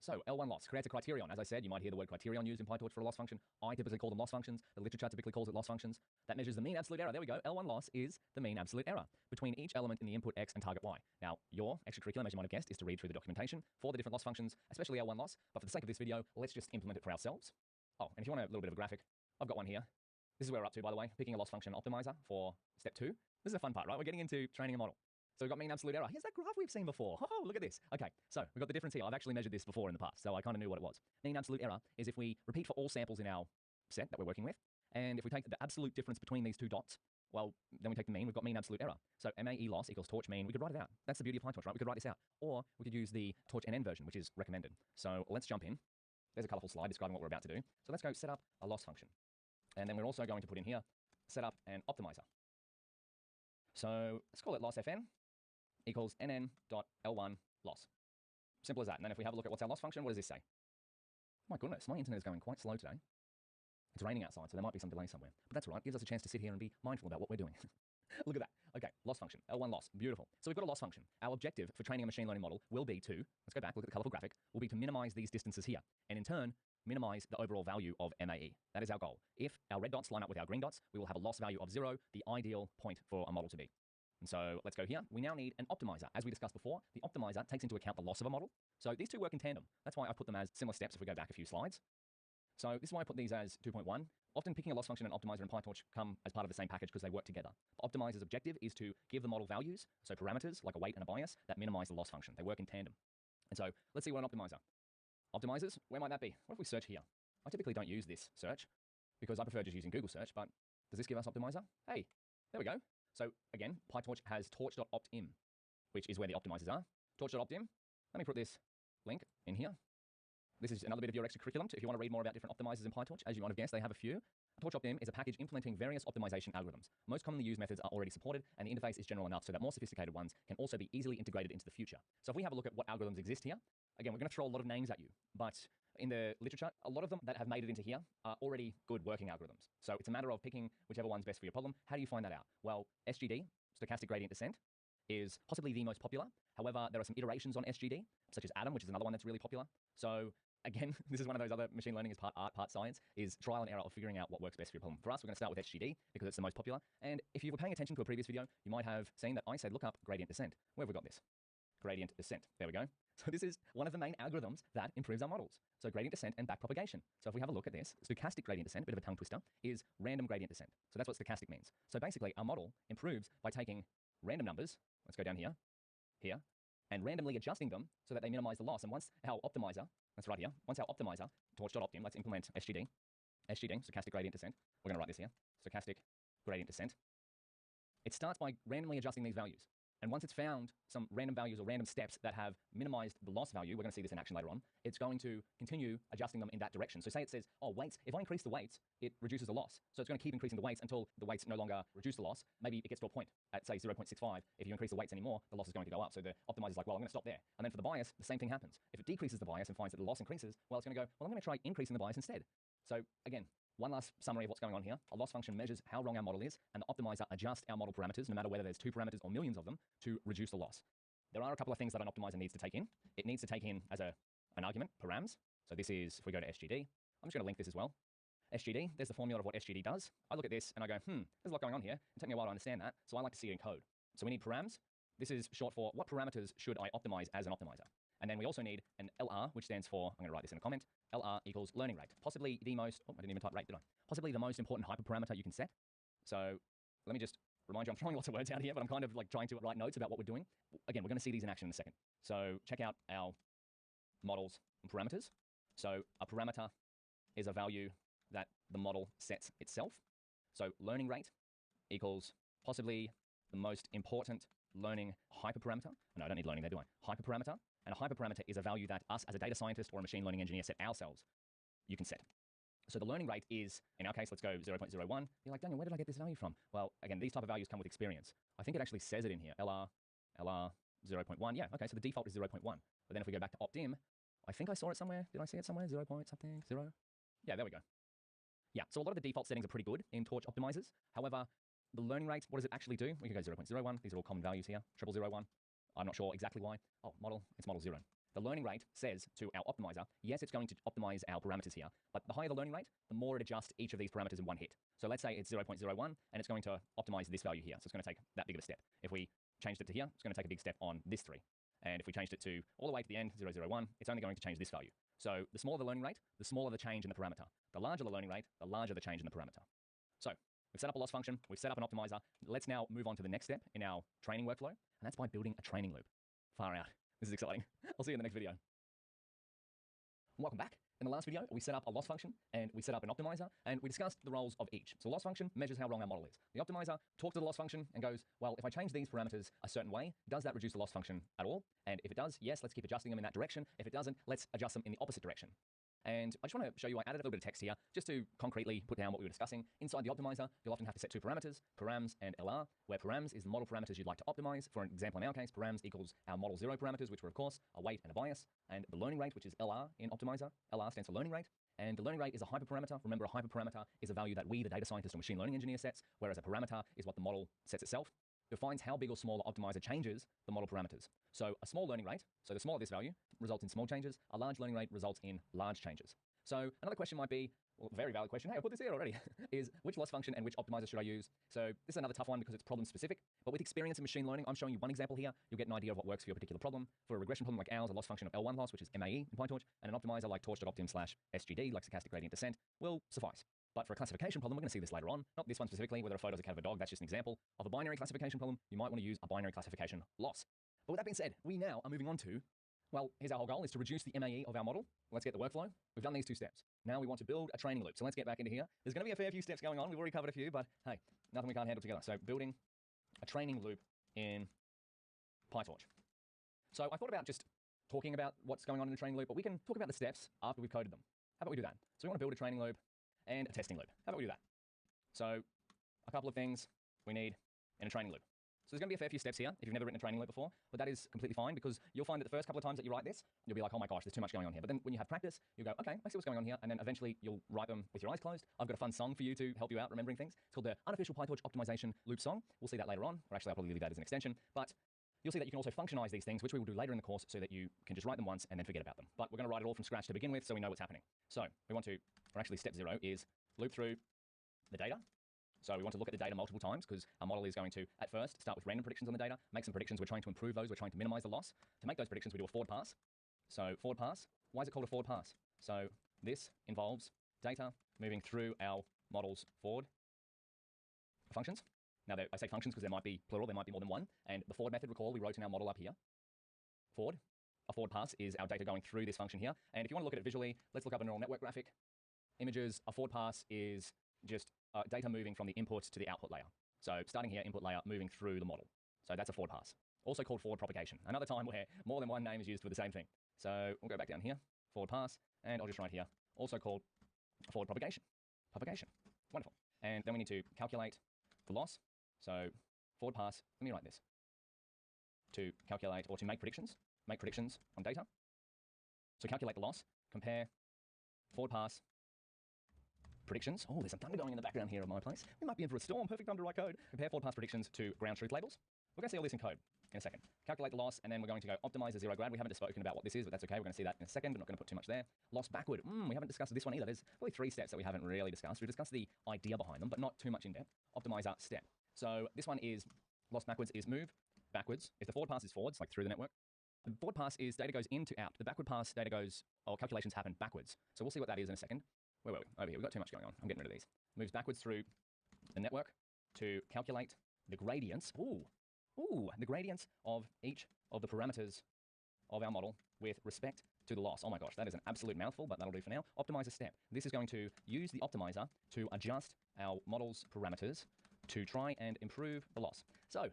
Speaker 2: So L1 loss creates a criterion. As I said, you might hear the word criterion used in PyTorch for a loss function. I typically call them loss functions. The literature typically calls it loss functions. That measures the mean absolute error. There we go. L1 loss is the mean absolute error between each element in the input X and target Y. Now, your extracurriculum, as you might have guessed, is to read through the documentation for the different loss functions, especially L1 loss. But for the sake of this video, let's just implement it for ourselves. Oh, and if you want a little bit of a graphic, I've got one here. This is where we're up to, by the way, picking a loss function optimizer for step 2. This is a fun part, right? We're getting into training a model. So we've got mean absolute error. Here's that graph we've seen before. Oh, look at this. Okay, so we've got the difference here. I've actually measured this before in the past, so I kind of knew what it was. Mean absolute error is if we repeat for all samples in our set that we're working with, and if we take the absolute difference between these two dots, well, then we take the mean, we've got mean absolute error. So MAE loss equals torch mean. We could write it out. That's the beauty of PyTorch, right? We could write this out. Or we could use the torch NN version, which is recommended. So let's jump in. There's a colorful slide describing what we're about to do. So let's go set up a loss function. And then we're also going to put in here, set up an optimizer. So let's call it loss FN equals nn.l1 loss. Simple as that. And then if we have a look at what's our loss function, what does this say? My goodness, my internet is going quite slow today. It's raining outside, so there might be some delay somewhere. But that's all right. It gives us a chance to sit here and be mindful about what we're doing. Look at that. Okay, loss function, L1 loss. Beautiful. So we've got a loss function. Our objective for training a machine learning model will be to, let's go back, look at the colorful graphic, will be to minimize these distances here. And in turn, minimize the overall value of MAE. That is our goal. If our red dots line up with our green dots, we will have a loss value of 0, the ideal point for a model to be. And so let's go here. We now need an optimizer. As we discussed before, the optimizer takes into account the loss of a model. So these two work in tandem. That's why I put them as similar steps if we go back a few slides. So this is why I put these as 2.1. Often picking a loss function and optimizer in PyTorch come as part of the same package because they work together. The optimizer's objective is to give the model values, so parameters like a weight and a bias, that minimize the loss function. They work in tandem. And so let's see what an optimizer. Optimizers, where might that be? What if we search here? I typically don't use this search, because I prefer just using Google search, but does this give us optimizer? Hey, there we go. So again, PyTorch has torch.optim, which is where the optimizers are. Torch.optim, let me put this link in here. This is another bit of your extra curriculum. If you want to read more about different optimizers in PyTorch, as you might have guessed, they have a few. TorchOptim is a package implementing various optimization algorithms. Most commonly used methods are already supported, and the interface is general enough so that more sophisticated ones can also be easily integrated into the future. So if we have a look at what algorithms exist here, again, we're going to throw a lot of names at you, but in the literature, a lot of them that have made it into here are already good working algorithms. So it's a matter of picking whichever one's best for your problem. How do you find that out? Well, SGD, stochastic gradient descent, is possibly the most popular. However, there are some iterations on SGD, such as Atom, which is another one that's really popular. So again, this is one of those other machine learning is part art, part science, is trial and error of figuring out what works best for your problem. For us, we're going to start with SGD because it's the most popular. And if you were paying attention to a previous video, you might have seen that I said, look up gradient descent. Where have we got this? Gradient descent. There we go. So this is one of the main algorithms that improves our models. So gradient descent and backpropagation. So if we have a look at this, stochastic gradient descent, a bit of a tongue twister, is random gradient descent. So that's what stochastic means. So basically, our model improves by taking random numbers, let's go down here, and randomly adjusting them so that they minimize the loss. And once our optimizer, that's right here, once our optimizer, torch.optim, let's implement SGD, stochastic gradient descent. We're going to write this here, stochastic gradient descent. It starts by randomly adjusting these values. And once it's found some random values or random steps that have minimized the loss value, we're going to see this in action later on, it's going to continue adjusting them in that direction. So say it says, oh, weights, if I increase the weights, it reduces the loss. So it's going to keep increasing the weights until the weights no longer reduce the loss. Maybe it gets to a point at, say, 0.65. If you increase the weights anymore, the loss is going to go up. So the optimizer's like, well, I'm going to stop there. And then for the bias, the same thing happens. If it decreases the bias and finds that the loss increases, well, it's going to go, well, I'm going to try increasing the bias instead. So again, one last summary of what's going on here. A loss function measures how wrong our model is, and the optimizer adjusts our model parameters, no matter whether there's 2 parameters or millions of them, to reduce the loss. There are a couple of things that an optimizer needs to take in. It needs to take in as an argument, params. So this is, if we go to SGD, I'm just going to link this as well. SGD, there's the formula of what SGD does. I look at this and I go, there's a lot going on here. It took me a while to understand that, so I like to see it in code. So we need params. This is short for what parameters should I optimize as an optimizer. And then we also need an LR, which stands for, I'm going to write this in a comment, LR equals learning rate. Possibly the most, I didn't even type rate, did I? Possibly the most important hyperparameter you can set. So let me just remind you, I'm throwing lots of words out here, but I'm kind of like trying to write notes about what we're doing. Again, we're going to see these in action in a second. So check out our models and parameters. So a parameter is a value that the model sets itself. So learning rate equals possibly the most important learning hyperparameter. No, I don't need learning there, do I? Hyperparameter. And a hyperparameter is a value that us as a data scientist or a machine learning engineer set ourselves. You can set. So the learning rate is, in our case, let's go 0.01. You're like, Daniel, where did I get this value from? Well, again, these type of values come with experience. I think it actually says it in here, LR 0.1. Yeah, okay, so the default is 0.1. But then if we go back to optim, I think I saw it somewhere. Did I see it somewhere? 0 point something, 0? Yeah, there we go. Yeah, so a lot of the default settings are pretty good in Torch optimizers. However, the learning rate, what does it actually do? We can go 0.01. These are all common values here. 0001. I'm not sure exactly why. Oh, model, it's model 0. The learning rate says to our optimizer, yes, it's going to optimize our parameters here, but the higher the learning rate, the more it adjusts each of these parameters in one hit. So let's say it's 0.01, and it's going to optimize this value here. So it's going to take that big of a step. If we changed it to here, it's going to take a big step on this 3. And if we changed it to all the way to the end, 001, it's only going to change this value. So the smaller the learning rate, the smaller the change in the parameter. The larger the learning rate, the larger the change in the parameter. So we've set up a loss function, we've set up an optimizer. Let's now move on to the next step in our training workflow, and that's by building a training loop. Far out. This is exciting. I'll see you in the next video. Welcome back. In the last video, we set up a loss function and we set up an optimizer and we discussed the roles of each. So the loss function measures how wrong our model is. The optimizer talks to the loss function and goes, well, if I change these parameters a certain way, does that reduce the loss function at all? And if it does, yes, let's keep adjusting them in that direction. If it doesn't, let's adjust them in the opposite direction. And I just want to show you, I added a little bit of text here just to concretely put down what we were discussing. Inside the optimizer, you'll often have to set 2 parameters, params and LR, where params is the model parameters you'd like to optimize. For an example, in our case, params equals our model 0 parameters, which were, of course, a weight and a bias, and the learning rate, which is LR in optimizer. LR stands for learning rate. And the learning rate is a hyperparameter. Remember, a hyperparameter is a value that we, the data scientist or machine learning engineer, sets, whereas a parameter is what the model sets itself. Defines how big or small the optimizer changes the model parameters. So a small learning rate, so the smaller this value, results in small changes. A large learning rate results in large changes. So another question might be, well, very valid question, hey, I put this here already, is which loss function and which optimizer should I use? So this is another tough one because it's problem specific, but with experience in machine learning, I'm showing you one example here. You'll get an idea of what works for your particular problem. For a regression problem like ours, a loss function of L1 loss, which is MAE in PyTorch, and an optimizer like torch.optim/SGD, like stochastic gradient descent, will suffice. But for a classification problem, we're going to see this later on, not this one specifically, whether a photo is a cat of a dog, that's just an example. Of a binary classification problem, you might want to use a binary classification loss. But with that being said, we now are moving on to Well, here's our whole goal, is to reduce the MAE of our model. Let's get the workflow. We've done these 2 steps. Now we want to build a training loop. So let's get back into here. There's going to be a fair few steps going on. We've already covered a few, but hey, nothing we can't handle together. So building a training loop in PyTorch. So I thought about just talking about what's going on in the training loop, but we can talk about the steps after we've coded them. How about we do that? So we want to build a training loop and a testing loop. How about we do that? So a couple of things we need in a training loop. So there's going to be a fair few steps here if you've never written a training loop before, but that is completely fine because you'll find that the first couple of times that you write this, you'll be like, oh my gosh, there's too much going on here. But then when you have practice, you'll go, okay, I see what's going on here. And then eventually you'll write them with your eyes closed. I've got a fun song for you to help you out remembering things. It's called the Unofficial PyTorch Optimization Loop Song. We'll see that later on, or actually I'll probably leave that as an extension. But you'll see that you can also functionize these things, which we will do later in the course so that you can just write them once and then forget about them. But we're going to write it all from scratch to begin with so we know what's happening. So we want to, or actually step 0 is loop through the data. So we want to look at the data multiple times because our model is going to, at first, start with random predictions on the data, make some predictions. We're trying to improve those. We're trying to minimize the loss. To make those predictions, we do a forward pass. So forward pass, why is it called a forward pass? So this involves data moving through our model's forward functions. Now, I say functions because there might be plural, there might be more than one. And the forward method, recall, we wrote in our model up here. Forward. A forward pass is our data going through this function here. And if you want to look at it visually, let's look up a neural network graphic. Images, a forward pass is just data moving from the input to the output layer. So starting here, input layer, moving through the model. So that's a forward pass. Also called forward propagation. Another time where more than one name is used for the same thing. So we'll go back down here, forward pass, and I'll just write here, also called forward propagation. Propagation. Wonderful. And then we need to calculate the loss. So forward pass, let me write this. To calculate or to make predictions on data. So calculate the loss, compare forward pass predictions. Oh, there's some thunder going in the background here at my place. We might be in for a storm. Perfect time to write code. Compare forward pass predictions to ground truth labels. We're going to see all this in code in a second. Calculate the loss, and then we're going to go optimize the zero grad. We haven't spoken about what this is, but that's okay. We're going to see that in a second. We're not going to put too much there. Loss backward. We haven't discussed this one either. There's probably 3 steps that we haven't really discussed. We've discussed the idea behind them, but not too much in depth. Optimize our step. So this one is loss backwards is move backwards. If the forward pass is forwards, like through the network, the forward pass is data goes in to out. The backward pass data goes, or calculations happen backwards. So we'll see what that is in a second. Where were we? Over here. We've got too much going on. I'm getting rid of these. Moves backwards through the network to calculate the gradients. The gradients of each of the parameters of our model with respect to the loss. Oh my gosh, that is an absolute mouthful, but that'll do for now. Optimize a step. This is going to use the optimizer to adjust our model's parameters to try and improve the loss. So,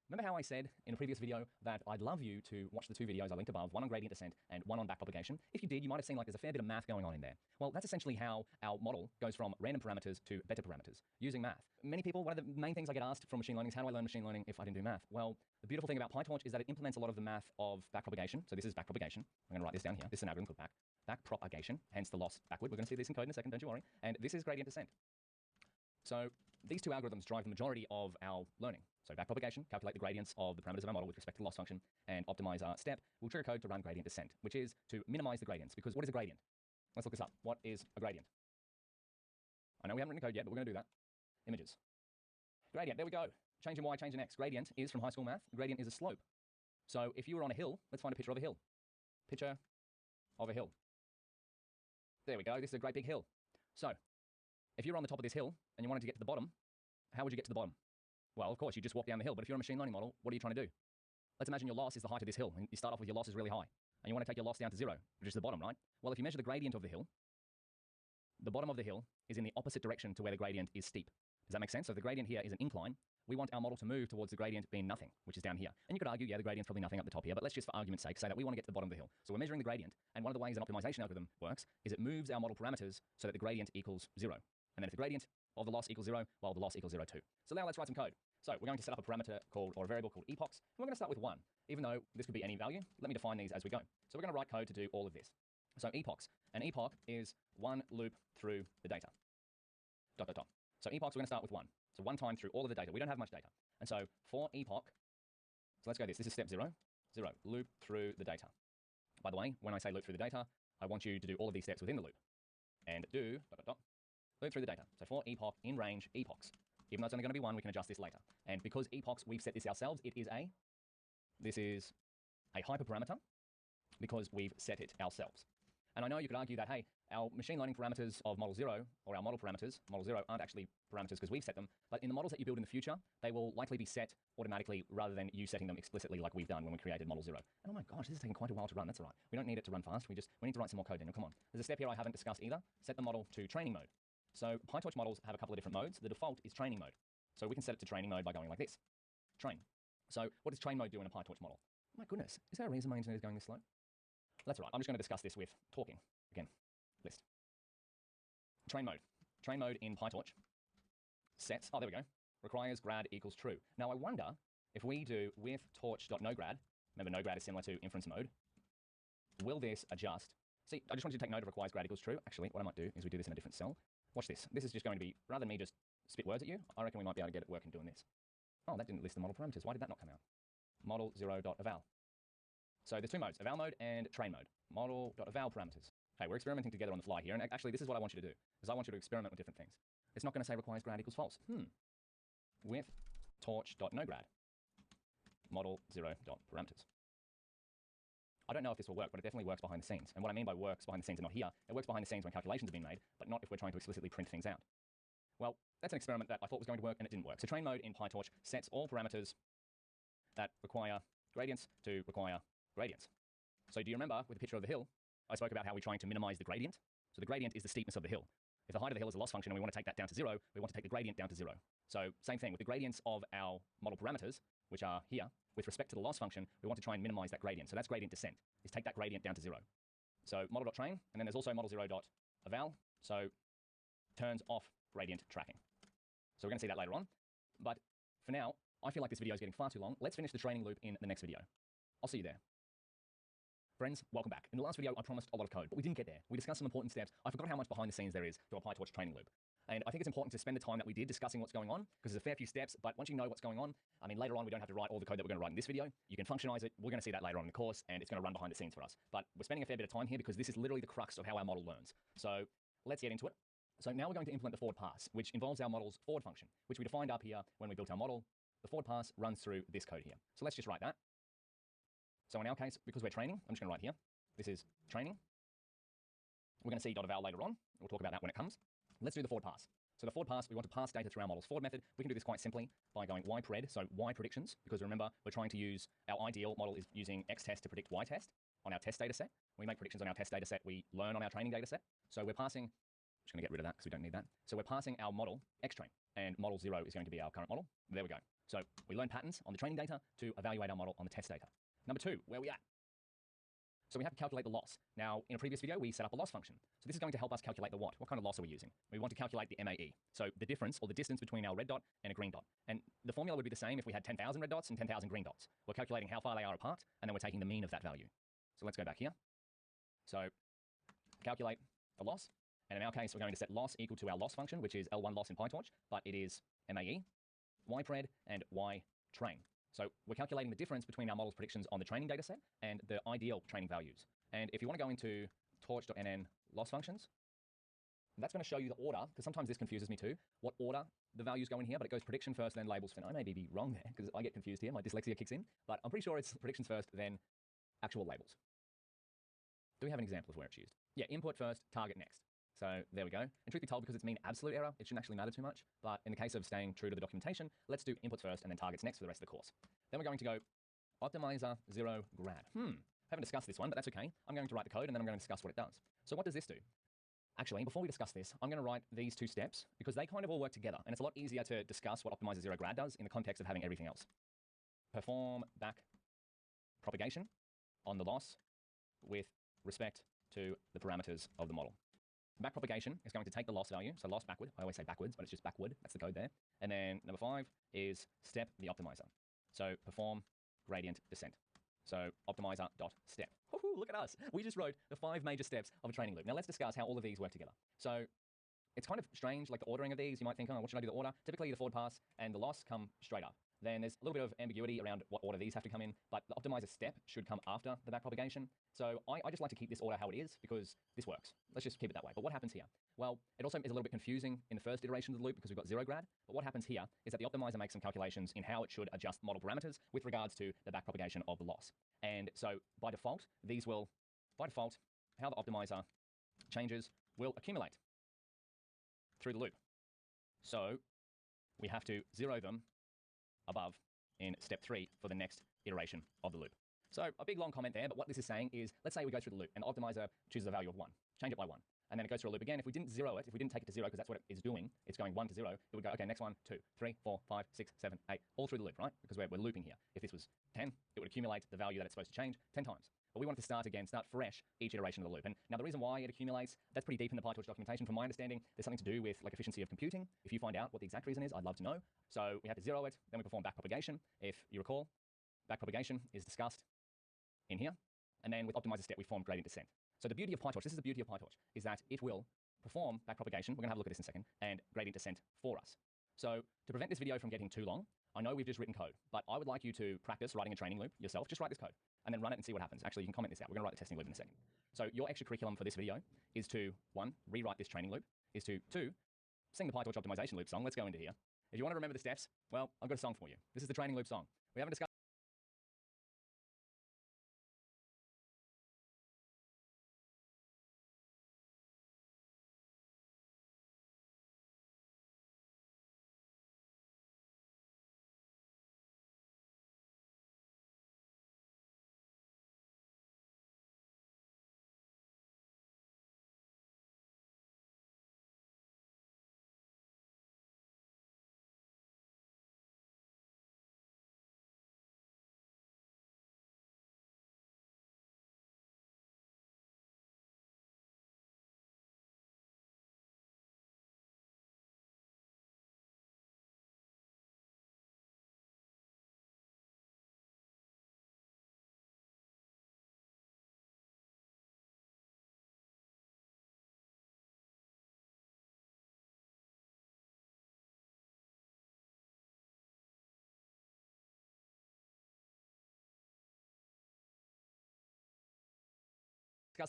Speaker 2: remember how I said in a previous video that I'd love you to watch the 2 videos I linked above, one on gradient descent and one on backpropagation? If you did, you might have seen like there's a fair bit of math going on in there. Well, that's essentially how our model goes from random parameters to better parameters using math. Many people, one of the main things I get asked from machine learning is how do I learn machine learning if I didn't do math? Well, the beautiful thing about PyTorch is that it implements a lot of the math of backpropagation. So this is backpropagation. I'm going to write this down here. This is an algorithm called backpropagation, hence the loss backward. We're going to see this in code in a second, don't you worry. And this is gradient descent. So these 2 algorithms drive the majority of our learning. So backpropagation, calculate the gradients of the parameters of our model with respect to the loss function, and optimize our step will trigger code to run gradient descent, which is to minimize the gradients. Because what is a gradient? Let's look this up. What is a gradient? I know we haven't written code yet, but we're going to do that. Images. Gradient, there we go. Change in Y, change in X. Gradient is from high school math. Gradient is a slope. So if you were on a hill, let's find a picture of a hill. Picture of a hill. There we go. This is a great big hill. So if you were on the top of this hill and you wanted to get to the bottom, how would you get to the bottom? Well, of course, you just walk down the hill. But if you're a machine learning model, what are you trying to do? Let's imagine your loss is the height of this hill. And you start off with your loss is really high. And you want to take your loss down to 0, which is the bottom, right? Well, if you measure the gradient of the hill, the bottom of the hill is in the opposite direction to where the gradient is steep. Does that make sense? So if the gradient here is an incline, we want our model to move towards the gradient being nothing, which is down here. And you could argue, yeah, the gradient's probably nothing up the top here, but let's just, for argument's sake, say that we want to get to the bottom of the hill. So we're measuring the gradient, and one of the ways an optimization algorithm works is it moves our model parameters so that the gradient equals 0. And then if the gradient of the loss equals 0, well, the loss equals 0 too. So now let's write some code. So we're going to set up a parameter called, or a variable called epochs, and we're going to start with 1. Even though this could be any value, let me define these as we go. So we're going to write code to do all of this. So epochs. An epoch is one loop through the data. ... So epochs, we're going to start with 1. So 1 time through all of the data. We don't have much data. And so for epoch, so let's go this. This is step 0. Loop through the data. By the way, when I say loop through the data, I want you to do all of these steps within the loop. And do ... loop through the data. So for epoch in range epochs. Even though it's only going to be 1, we can adjust this later. And because epochs, we've set this ourselves, this is a hyperparameter because we've set it ourselves. And I know you could argue that, hey, our machine learning parameters of model 0, or our model parameters, model 0, aren't actually parameters because we've set them, but in the models that you build in the future, they will likely be set automatically rather than you setting them explicitly like we've done when we created model 0. And oh my gosh, this is taking quite a while to run. That's all right. We don't need it to run fast. We need to write some more code then. Now, come on. There's a step here I haven't discussed either. Set the model to training mode. So PyTorch models have a couple of different modes. The default is training mode. So we can set it to training mode by going like this. Train. So what does train mode do in a PyTorch model? My goodness, is there a reason my internet is going this slow? That's all right. I'm just going to discuss this with talking. Again, list. Train mode. Train mode in PyTorch sets, oh, there we go, requires grad equals true. Now I wonder if we do with torch.nograd, remember nograd is similar to inference mode, will this adjust? See, I just want you to take note of requires grad equals true. Actually, what I might do is we do this in a different cell. Watch this. This is just going to be, rather than me just spit words at you, I reckon we might be able to get it working doing this. Oh, that didn't list the model parameters. Why did that not come out? Model 0.eval. So there's two modes, eval mode and train mode. Model.eval parameters. Okay, we're experimenting together on the fly here, and actually this is what I want you to do, is I want you to experiment with different things. It's not going to say requires grad equals false. With torch.nograd, model 0.parameters. I don't know if this will work, but it definitely works behind the scenes. And what I mean by works behind the scenes and not here, it works behind the scenes when calculations are being made, but not if we're trying to explicitly print things out. Well, that's an experiment that I thought was going to work, and it didn't work. So train mode in PyTorch sets all parameters that require gradients to require gradients. So do you remember with the picture of the hill, I spoke about how we're trying to minimize the gradient? So the gradient is the steepness of the hill. If the height of the hill is a loss function and we want to take that down to 0, we want to take the gradient down to 0. So same thing with the gradients of our model parameters, which are here, with respect to the loss function, we want to try and minimize that gradient. So that's gradient descent, is take that gradient down to 0. So model.train, and then there's also model 0.eval, so turns off gradient tracking. So we're going to see that later on. But for now, I feel like this video is getting far too long. Let's finish the training loop in the next video. I'll see you there. Friends, welcome back. In the last video, I promised a lot of code, but we didn't get there. We discussed some important steps. I forgot how much behind the scenes there is to a PyTorch training loop. And I think it's important to spend the time that we did discussing what's going on, because there's a fair few steps, but once you know what's going on, I mean, later on, we don't have to write all the code that we're going to write in this video. You can functionize it. We're going to see that later on in the course, and it's going to run behind the scenes for us. But we're spending a fair bit of time here because this is literally the crux of how our model learns. So let's get into it. So now we're going to implement the forward pass, which involves our model's forward function, which we defined up here when we built our model. The forward pass runs through this code here. So let's just write that. So in our case, because we're training, I'm just going to write here. This is training. We're going to see .eval later on. We'll talk about that when it comes. Let's do the forward pass. So the forward pass, we want to pass data through our model's forward method. We can do this quite simply by going ypred, so y predictions, because remember, we're trying to use, our ideal model is using xtest to predict ytest on our test data set. When we make predictions on our test data set, we learn on our training data set. So we're passing, I'm just going to get rid of that because we don't need that. So we're passing our model xtrain, and model 0 is going to be our current model. There we go. So we learn patterns on the training data to evaluate our model on the test data. Number 2, where are we at? So we have to calculate the loss. Now, in a previous video, we set up a loss function. So this is going to help us calculate the what. What kind of loss are we using? We want to calculate the MAE. So the difference, or the distance between our red dot and a green dot. And the formula would be the same if we had 10,000 red dots and 10,000 green dots. We're calculating how far they are apart, and then we're taking the mean of that value. So let's go back here. So calculate the loss. And in our case, we're going to set loss equal to our loss function, which is L1 loss in PyTorch, but it is MAE, ypred, and ytrain. So we're calculating the difference between our model's predictions on the training data set and the ideal training values. And if you want to go into torch.nn loss functions, that's going to show you the order, because sometimes this confuses me too, what order the values go in here, but it goes prediction first, then labels first. I may be wrong there, because I get confused here. My dyslexia kicks in, but I'm pretty sure it's predictions first, then actual labels. Do we have an example of where it's used? Yeah, input first, target next. So there we go. And truth be told, because it's mean absolute error, it shouldn't actually matter too much. But in the case of staying true to the documentation, let's do inputs first and then targets next for the rest of the course. Then we're going to go optimizer 0 grad. Haven't discussed this one, but that's okay. I'm going to write the code and then I'm going to discuss what it does. So what does this do? Actually, before we discuss this, I'm going to write these two steps because they kind of all work together. And it's a lot easier to discuss what optimizer 0 grad does in the context of having everything else. Perform back propagation on the loss with respect to the parameters of the model. Backpropagation is going to take the loss value, so loss backward. I always say backwards, but it's just backward. That's the code there. And then number 5 is step the optimizer. So perform gradient descent. So optimizer.step. Look at us. We just wrote the 5 major steps of a training loop. Now let's discuss how all of these work together. So it's kind of strange, like the ordering of these. You might think, oh, what should I do the order? Typically the forward pass and the loss come straight up. Then there's a little bit of ambiguity around what order these have to come in, but the optimizer step should come after the backpropagation. So I just like to keep this order how it is because this works. Let's just keep it that way. But what happens here? Well, it also is a little bit confusing in the first iteration of the loop because we've got 0 grad. But what happens here is that the optimizer makes some calculations in how it should adjust model parameters with regards to the backpropagation of the loss. And so by default, these will, by default, how the optimizer changes will accumulate through the loop. So we have to zero them above in step 3 for the next iteration of the loop. So a big long comment there, but what this is saying is, let's say we go through the loop and the optimizer chooses a value of 1, change it by 1, and then it goes through a loop again. If we didn't zero it, if we didn't take it to 0, because that's what it is doing, it's going 1 to 0, it would go, okay, next 1, 2, 3, 4, 5, 6, 7, 8, all through the loop, right? Because we're looping here. If this was 10, it would accumulate the value that it's supposed to change 10 times. But we want it to start again, start fresh each iteration of the loop. And now the reason why it accumulates, that's pretty deep in the PyTorch documentation. From my understanding, there's something to do with like efficiency of computing. If you find out what the exact reason is, I'd love to know. So we have to zero it, then we perform backpropagation. If you recall, backpropagation is discussed in here. And then with optimizer step, we form gradient descent. So the beauty of PyTorch, this is the beauty of PyTorch, is that it will perform backpropagation. We're going to have a look at this in a second, and gradient descent for us. So to prevent this video from getting too long, I know we've just written code, but I would like you to practice writing a training loop yourself. Just write this code and then run it and see what happens. Actually, you can comment this out. We're going to write the testing loop in a second. So your extra curriculum for this video is to, 1, rewrite this training loop, is to, 2, sing the PyTorch optimization loop song. Let's go into here. If you want to remember the steps, well, I've got a song for you. This is the training loop song. We haven't discussed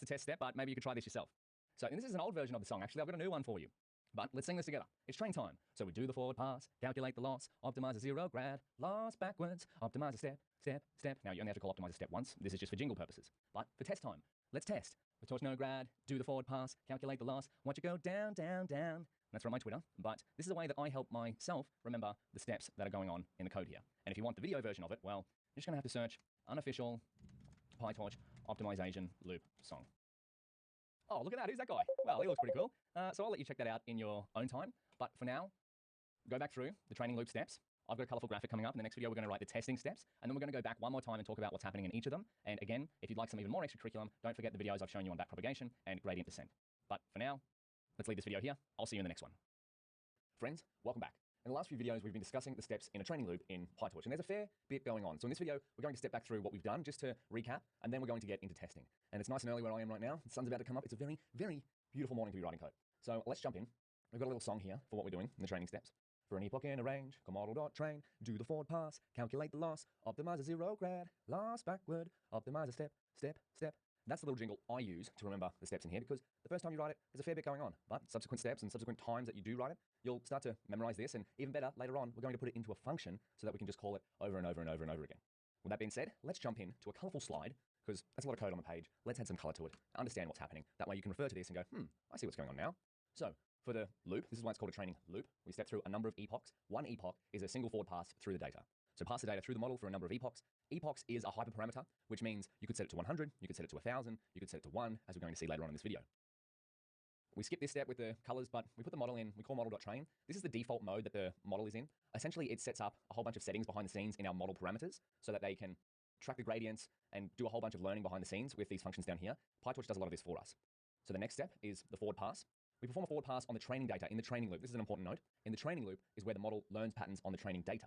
Speaker 2: the test step, but maybe you could try this yourself. So, and this is an old version of the song. Actually, I've got a new one for you. But let's sing this together. It's train time. So we do the forward pass, calculate the loss, optimize a 0 grad, loss backwards, optimize a step, step, step. Now you only have to call optimize a step once. This is just for jingle purposes. But for test time, let's test. The torch no grad, do the forward pass, calculate the loss, watch it go down, down, down. That's from my Twitter. But this is a way that I help myself remember the steps that are going on in the code here. And if you want the video version of it, well, you're just going to have to search unofficial PyTorch optimization loop song. Oh, look at that. Who's that guy? Well, he looks pretty cool. So I'll let you check that out in your own time. But for now, go back through the training loop steps. I've got a colorful graphic coming up. In the next video, we're going to write the testing steps. And then we're going to go back one more time and talk about what's happening in each of them. And again, if you'd like some even more extra curriculum, don't forget the videos I've shown you on backpropagation and gradient descent. But for now, let's leave this video here. I'll see you in the next one. Friends, welcome back. In the last few videos, we've been discussing the steps in a training loop in PyTorch, and there's a fair bit going on. So in this video, we're going to step back through what we've done just to recap, and then we're going to get into testing. And it's nice and early where I am right now. The sun's about to come up. It's a very, very beautiful morning to be writing code. So let's jump in. We've got a little song here for what we're doing in the training steps. For an epoch in a range, model.train, do the forward pass, calculate the loss, optimize a 0 grad, loss backward, optimize a step, step, step. That's the little jingle I use to remember the steps in here, because the first time you write it, there's a fair bit going on. But subsequent steps and subsequent times that you do write it, you'll start to memorize this, and even better, later on, we're going to put it into a function so that we can just call it over and over and over and over again. With that being said, let's jump in to a colorful slide, because that's a lot of code on the page. Let's add some color to it, understand what's happening. That way you can refer to this and go, I see what's going on now. So for the loop, this is why it's called a training loop. We step through a number of epochs. One epoch is a single forward pass through the data. So pass the data through the model for a number of epochs. Epochs is a hyperparameter, which means you could set it to 100, you could set it to 1,000, you could set it to 1, as we're going to see later on in this video. We skip this step with the colors, but we put the model in, we call model.train. This is the default mode that the model is in. Essentially, it sets up a whole bunch of settings behind the scenes in our model parameters so that they can track the gradients and do a whole bunch of learning behind the scenes with these functions down here. PyTorch does a lot of this for us. So the next step is the forward pass. We perform a forward pass on the training data in the training loop. This is an important note. In the training loop is where the model learns patterns on the training data.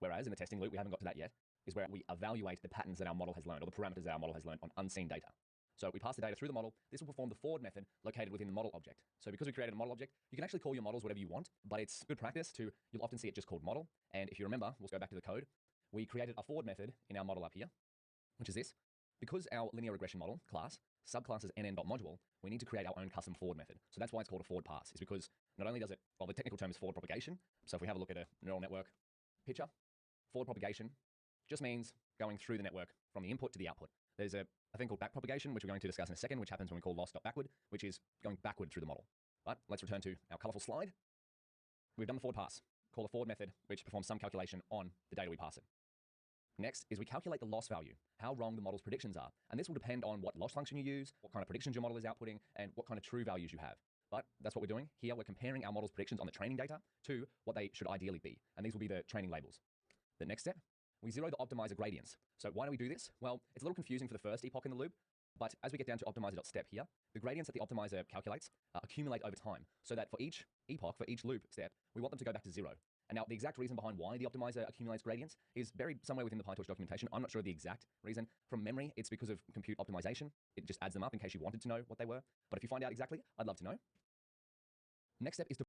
Speaker 2: Whereas in the testing loop, we haven't got to that yet, is where we evaluate the patterns that our model has learned, or the parameters that our model has learned on unseen data. So we pass the data through the model. This will perform the forward method located within the model object. So because we created a model object, you can actually call your models whatever you want, but it's good practice to, you'll often see it just called model. And if you remember, we'll go back to the code. We created a forward method in our model up here, which is this. Because our linear regression model class subclass is nn.module, we need to create our own custom forward method. So that's why it's called a forward pass, is because not only does it, well, the technical term is forward propagation. So if we have a look at a neural network picture, forward propagation just means going through the network from the input to the output. There's a a thing called backpropagation, which we're going to discuss in a second, which happens when we call loss.backward, which is going backward through the model. But let's return to our colorful slide. We've done the forward pass, call a forward method, which performs some calculation on the data we pass it. Next is we calculate the loss value, how wrong the model's predictions are. And this will depend on what loss function you use, what kind of predictions your model is outputting, and what kind of true values you have. But that's what we're doing. Here we're comparing our model's predictions on the training data to what they should ideally be. And these will be the training labels. The next step, we zero the optimizer gradients. So why do we do this? Well, it's a little confusing for the first epoch in the loop, but as we get down to optimizer.step here, the gradients that the optimizer calculates accumulate over time, so that for each epoch, for each loop step, we want them to go back to 0. And now the exact reason behind why the optimizer accumulates gradients is buried somewhere within the PyTorch documentation. I'm not sure the exact reason. From memory, it's because of compute optimization. It just adds them up in case you wanted to know what they were. But if you find out exactly, I'd love to know. Next step is to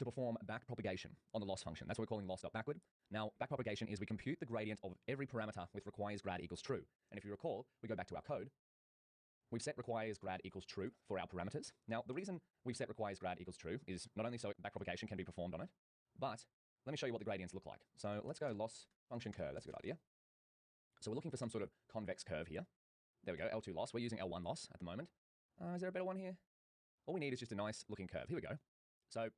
Speaker 2: perform backpropagation on the loss function. That's what we're calling loss.backward. Now, backpropagation is we compute the gradient of every parameter with requires grad equals true. And if you recall, we go back to our code. We've set requires grad equals true for our parameters. Now, the reason we've set requires grad equals true is not only so backpropagation can be performed on it, but let me show you what the gradients look like. So let's go loss function curve. That's a good idea. So we're looking for some sort of convex curve here. There we go, L2 loss. We're using L1 loss at the moment. Is there a better one here? All we need is just a nice looking curve. Here we go. So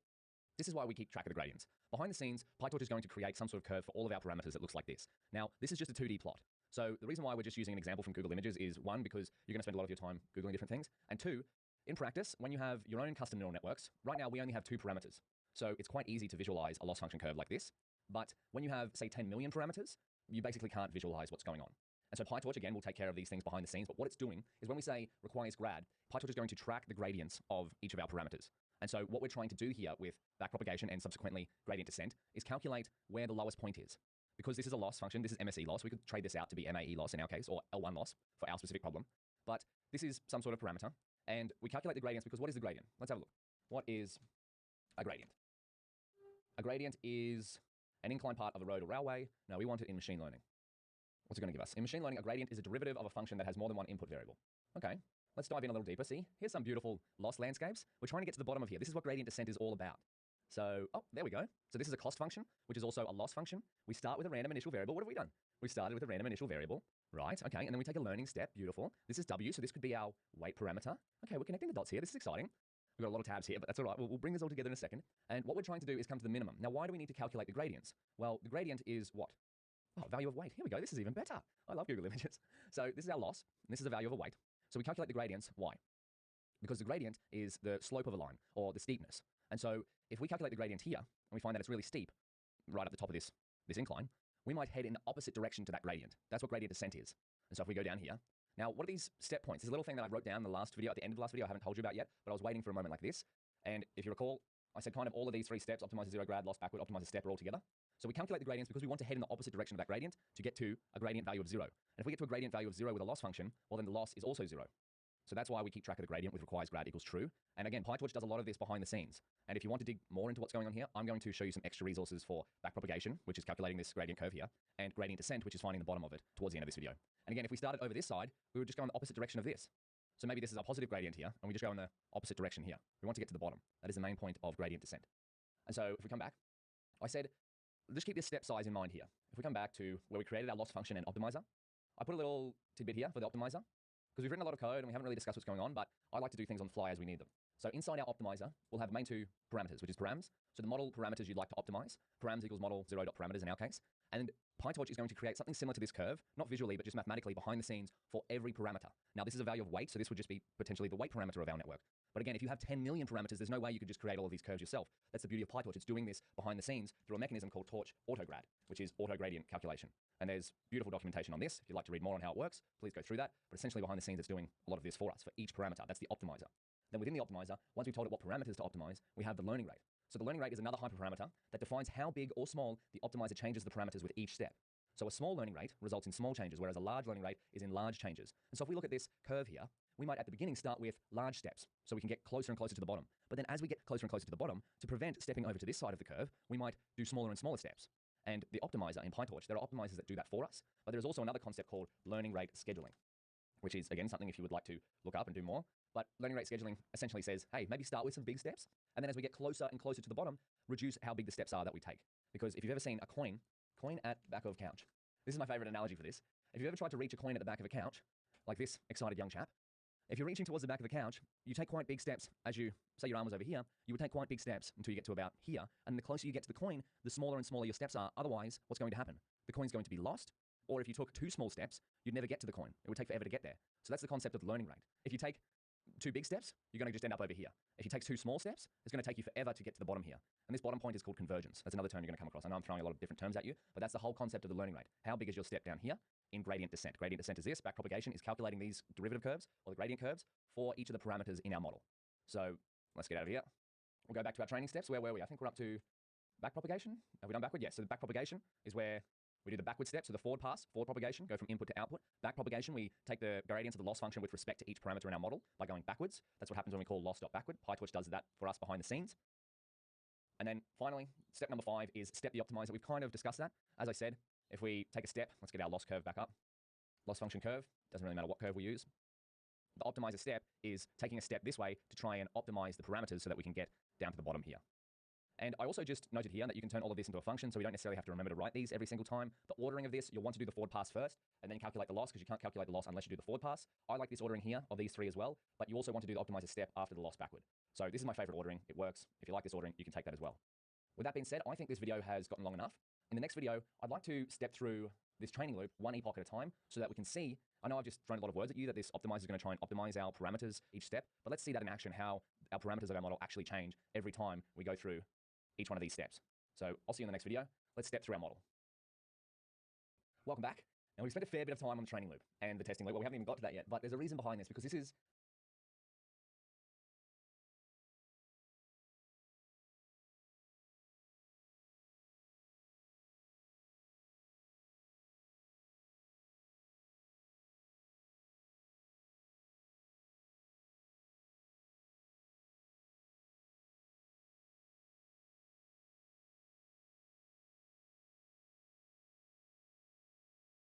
Speaker 2: this is why we keep track of the gradients. Behind the scenes, PyTorch is going to create some sort of curve for all of our parameters that looks like this. Now, this is just a 2D plot. So the reason why we're just using an example from Google Images is, one, because you're going to spend a lot of your time Googling different things, and two, in practice, when you have your own custom neural networks, right now we only have 2 parameters. So it's quite easy to visualize a loss function curve like this. But when you have, say, 10 million parameters, you basically can't visualize what's going on. And so PyTorch, again, will take care of these things behind the scenes. But what it's doing is when we say requires grad, PyTorch is going to track the gradients of each of our parameters. And so what we're trying to do here with backpropagation and subsequently gradient descent is calculate where the lowest point is. Because this is a loss function, this is MSE loss, we could trade this out to be MAE loss in our case, or L1 loss for our specific problem. But this is some sort of parameter, and we calculate the gradients because what is the gradient? Let's have a look. What is a gradient? A gradient is an inclined part of a road or railway. No, we want it in machine learning. What's it going to give us? In machine learning, a gradient is a derivative of a function that has more than one input variable. Okay, let's dive in a little deeper. See, here's some beautiful loss landscapes. We're trying to get to the bottom of here. This is what gradient descent is all about. So, there we go. So this is a cost function, which is also a loss function. We start with a random initial variable. What have we done? We started with a random initial variable, right? Okay, and then we take a learning step. Beautiful. This is W, so this could be our weight parameter. Okay, we're connecting the dots here. This is exciting. We've got a lot of tabs here, but that's all right. We'll bring this all together in a second. And what we're trying to do is come to the minimum. Now, why do we need to calculate the gradients? Well, the gradient is what? Oh, value of weight. Here we go. This is even better. I love Google Images. So this is our loss, and this is the value of a weight. So we calculate the gradients. Why? Because the gradient is the slope of a line, or the steepness. And so if we calculate the gradient here, and we find that it's really steep, right up the top of this incline, we might head in the opposite direction to that gradient. That's what gradient descent is. And so if we go down here, Now, what are these step points? There's a little thing that I wrote down in the last video, at the end of the last video, I haven't told you about yet, but I was waiting for a moment like this. And if you recall, I said kind of all of these 3 steps, optimize a zero grad, loss backward, optimize a step, are all together. So we calculate the gradients because we want to head in the opposite direction of that gradient to get to a gradient value of 0. And if we get to a gradient value of 0 with a loss function, well then the loss is also 0. So that's why we keep track of the gradient with requires grad equals true. And again, PyTorch does a lot of this behind the scenes. And if you want to dig more into what's going on here, I'm going to show you some extra resources for backpropagation, which is calculating this gradient curve here, and gradient descent, which is finding the bottom of it towards the end of this video. And again, if we started over this side, we would just go in the opposite direction of this. So maybe this is our positive gradient here, and we just go in the opposite direction here. We want to get to the bottom. That is the main point of gradient descent. And so if we come back, I said, just keep this step size in mind here. If we come back to where we created our loss function and optimizer, I put a little tidbit here for the optimizer, because we've written a lot of code and we haven't really discussed what's going on, but I like to do things on the fly as we need them. So inside our optimizer, we'll have the main 2 parameters, which is params. So the model parameters you'd like to optimize. Params equals model 0.parameters in our case. And PyTorch is going to create something similar to this curve, not visually, but just mathematically behind the scenes for every parameter. Now, this is a value of weight, so this would just be potentially the weight parameter of our network. But again, if you have 10 million parameters, there's no way you could just create all of these curves yourself. That's the beauty of PyTorch. It's doing this behind the scenes through a mechanism called Torch autograd, which is auto gradient calculation. And there's beautiful documentation on this. If you'd like to read more on how it works, please go through that. But essentially behind the scenes, it's doing a lot of this for us for each parameter. That's the optimizer. Then within the optimizer, once we've told it what parameters to optimize, we have the learning rate. So the learning rate is another hyperparameter that defines how big or small the optimizer changes the parameters with each step. So a small learning rate results in small changes, whereas a large learning rate is in large changes. And so if we look at this curve here, we might at the beginning start with large steps, so we can get closer and closer to the bottom. But then as we get closer and closer to the bottom, to prevent stepping over to this side of the curve, we might do smaller and smaller steps. And the optimizer in PyTorch, there are optimizers that do that for us, but there's also another concept called learning rate scheduling, which is, again, something if you would like to look up and do more. But learning rate scheduling essentially says, hey, maybe start with some big steps, and then as we get closer and closer to the bottom, reduce how big the steps are that we take. Because if you've ever seen a coin at the back of a couch, this is my favorite analogy for this. If you've ever tried to reach a coin at the back of a couch, like this excited young chap, if you're reaching towards the back of the couch, you take quite big steps. As you, say your arm was over here, you would take quite big steps until you get to about here. And the closer you get to the coin, the smaller and smaller your steps are. Otherwise, what's going to happen? The coin's going to be lost. Or if you took 2 small steps, you'd never get to the coin. It would take forever to get there. So that's the concept of the learning rate. If you take 2 big steps, you're going to just end up over here. If you take 2 small steps, it's going to take you forever to get to the bottom here. And this bottom point is called convergence. That's another term you're going to come across. I know I'm throwing a lot of different terms at you, but that's the whole concept of the learning rate. How big is your step down here in gradient descent? Gradient descent is this. Backpropagation is calculating these derivative curves or the gradient curves for each of the parameters in our model. So let's get out of here. We'll go back to our training steps. Where were we? I think we're up to backpropagation. Have we done backward? Yes. So the backpropagation is where we do the backward step, so the forward pass, forward propagation, go from input to output. Backpropagation, we take the gradients of the loss function with respect to each parameter in our model by going backwards. That's what happens when we call loss.backward. PyTorch does that for us behind the scenes. And then finally, step number 5 is step the optimizer. We've kind of discussed that. As I said, if we take a step, let's get our loss curve back up. Loss function curve, doesn't really matter what curve we use. The optimizer step is taking a step this way to try and optimize the parameters so that we can get down to the bottom here. And I also just noted here that you can turn all of this into a function, so we don't necessarily have to remember to write these every single time. The ordering of this, you'll want to do the forward pass first, and then calculate the loss, because you can't calculate the loss unless you do the forward pass. I like this ordering here of these 3 as well, but you also want to do the optimizer step after the loss backward. So this is my favorite ordering. It works. If you like this ordering, you can take that as well. With that being said, I think this video has gotten long enough. In the next video, I'd like to step through this training loop one epoch at a time so that we can see, I know I've just thrown a lot of words at you, that this optimizer is going to try and optimize our parameters each step, but let's see that in action, how our parameters of our model actually change every time we go through each one of these steps. So I'll see you in the next video. Let's step through our model. Welcome back. Now we've spent a fair bit of time on the training loop and the testing loop. Well, we haven't even got to that yet, but there's a reason behind this, because this is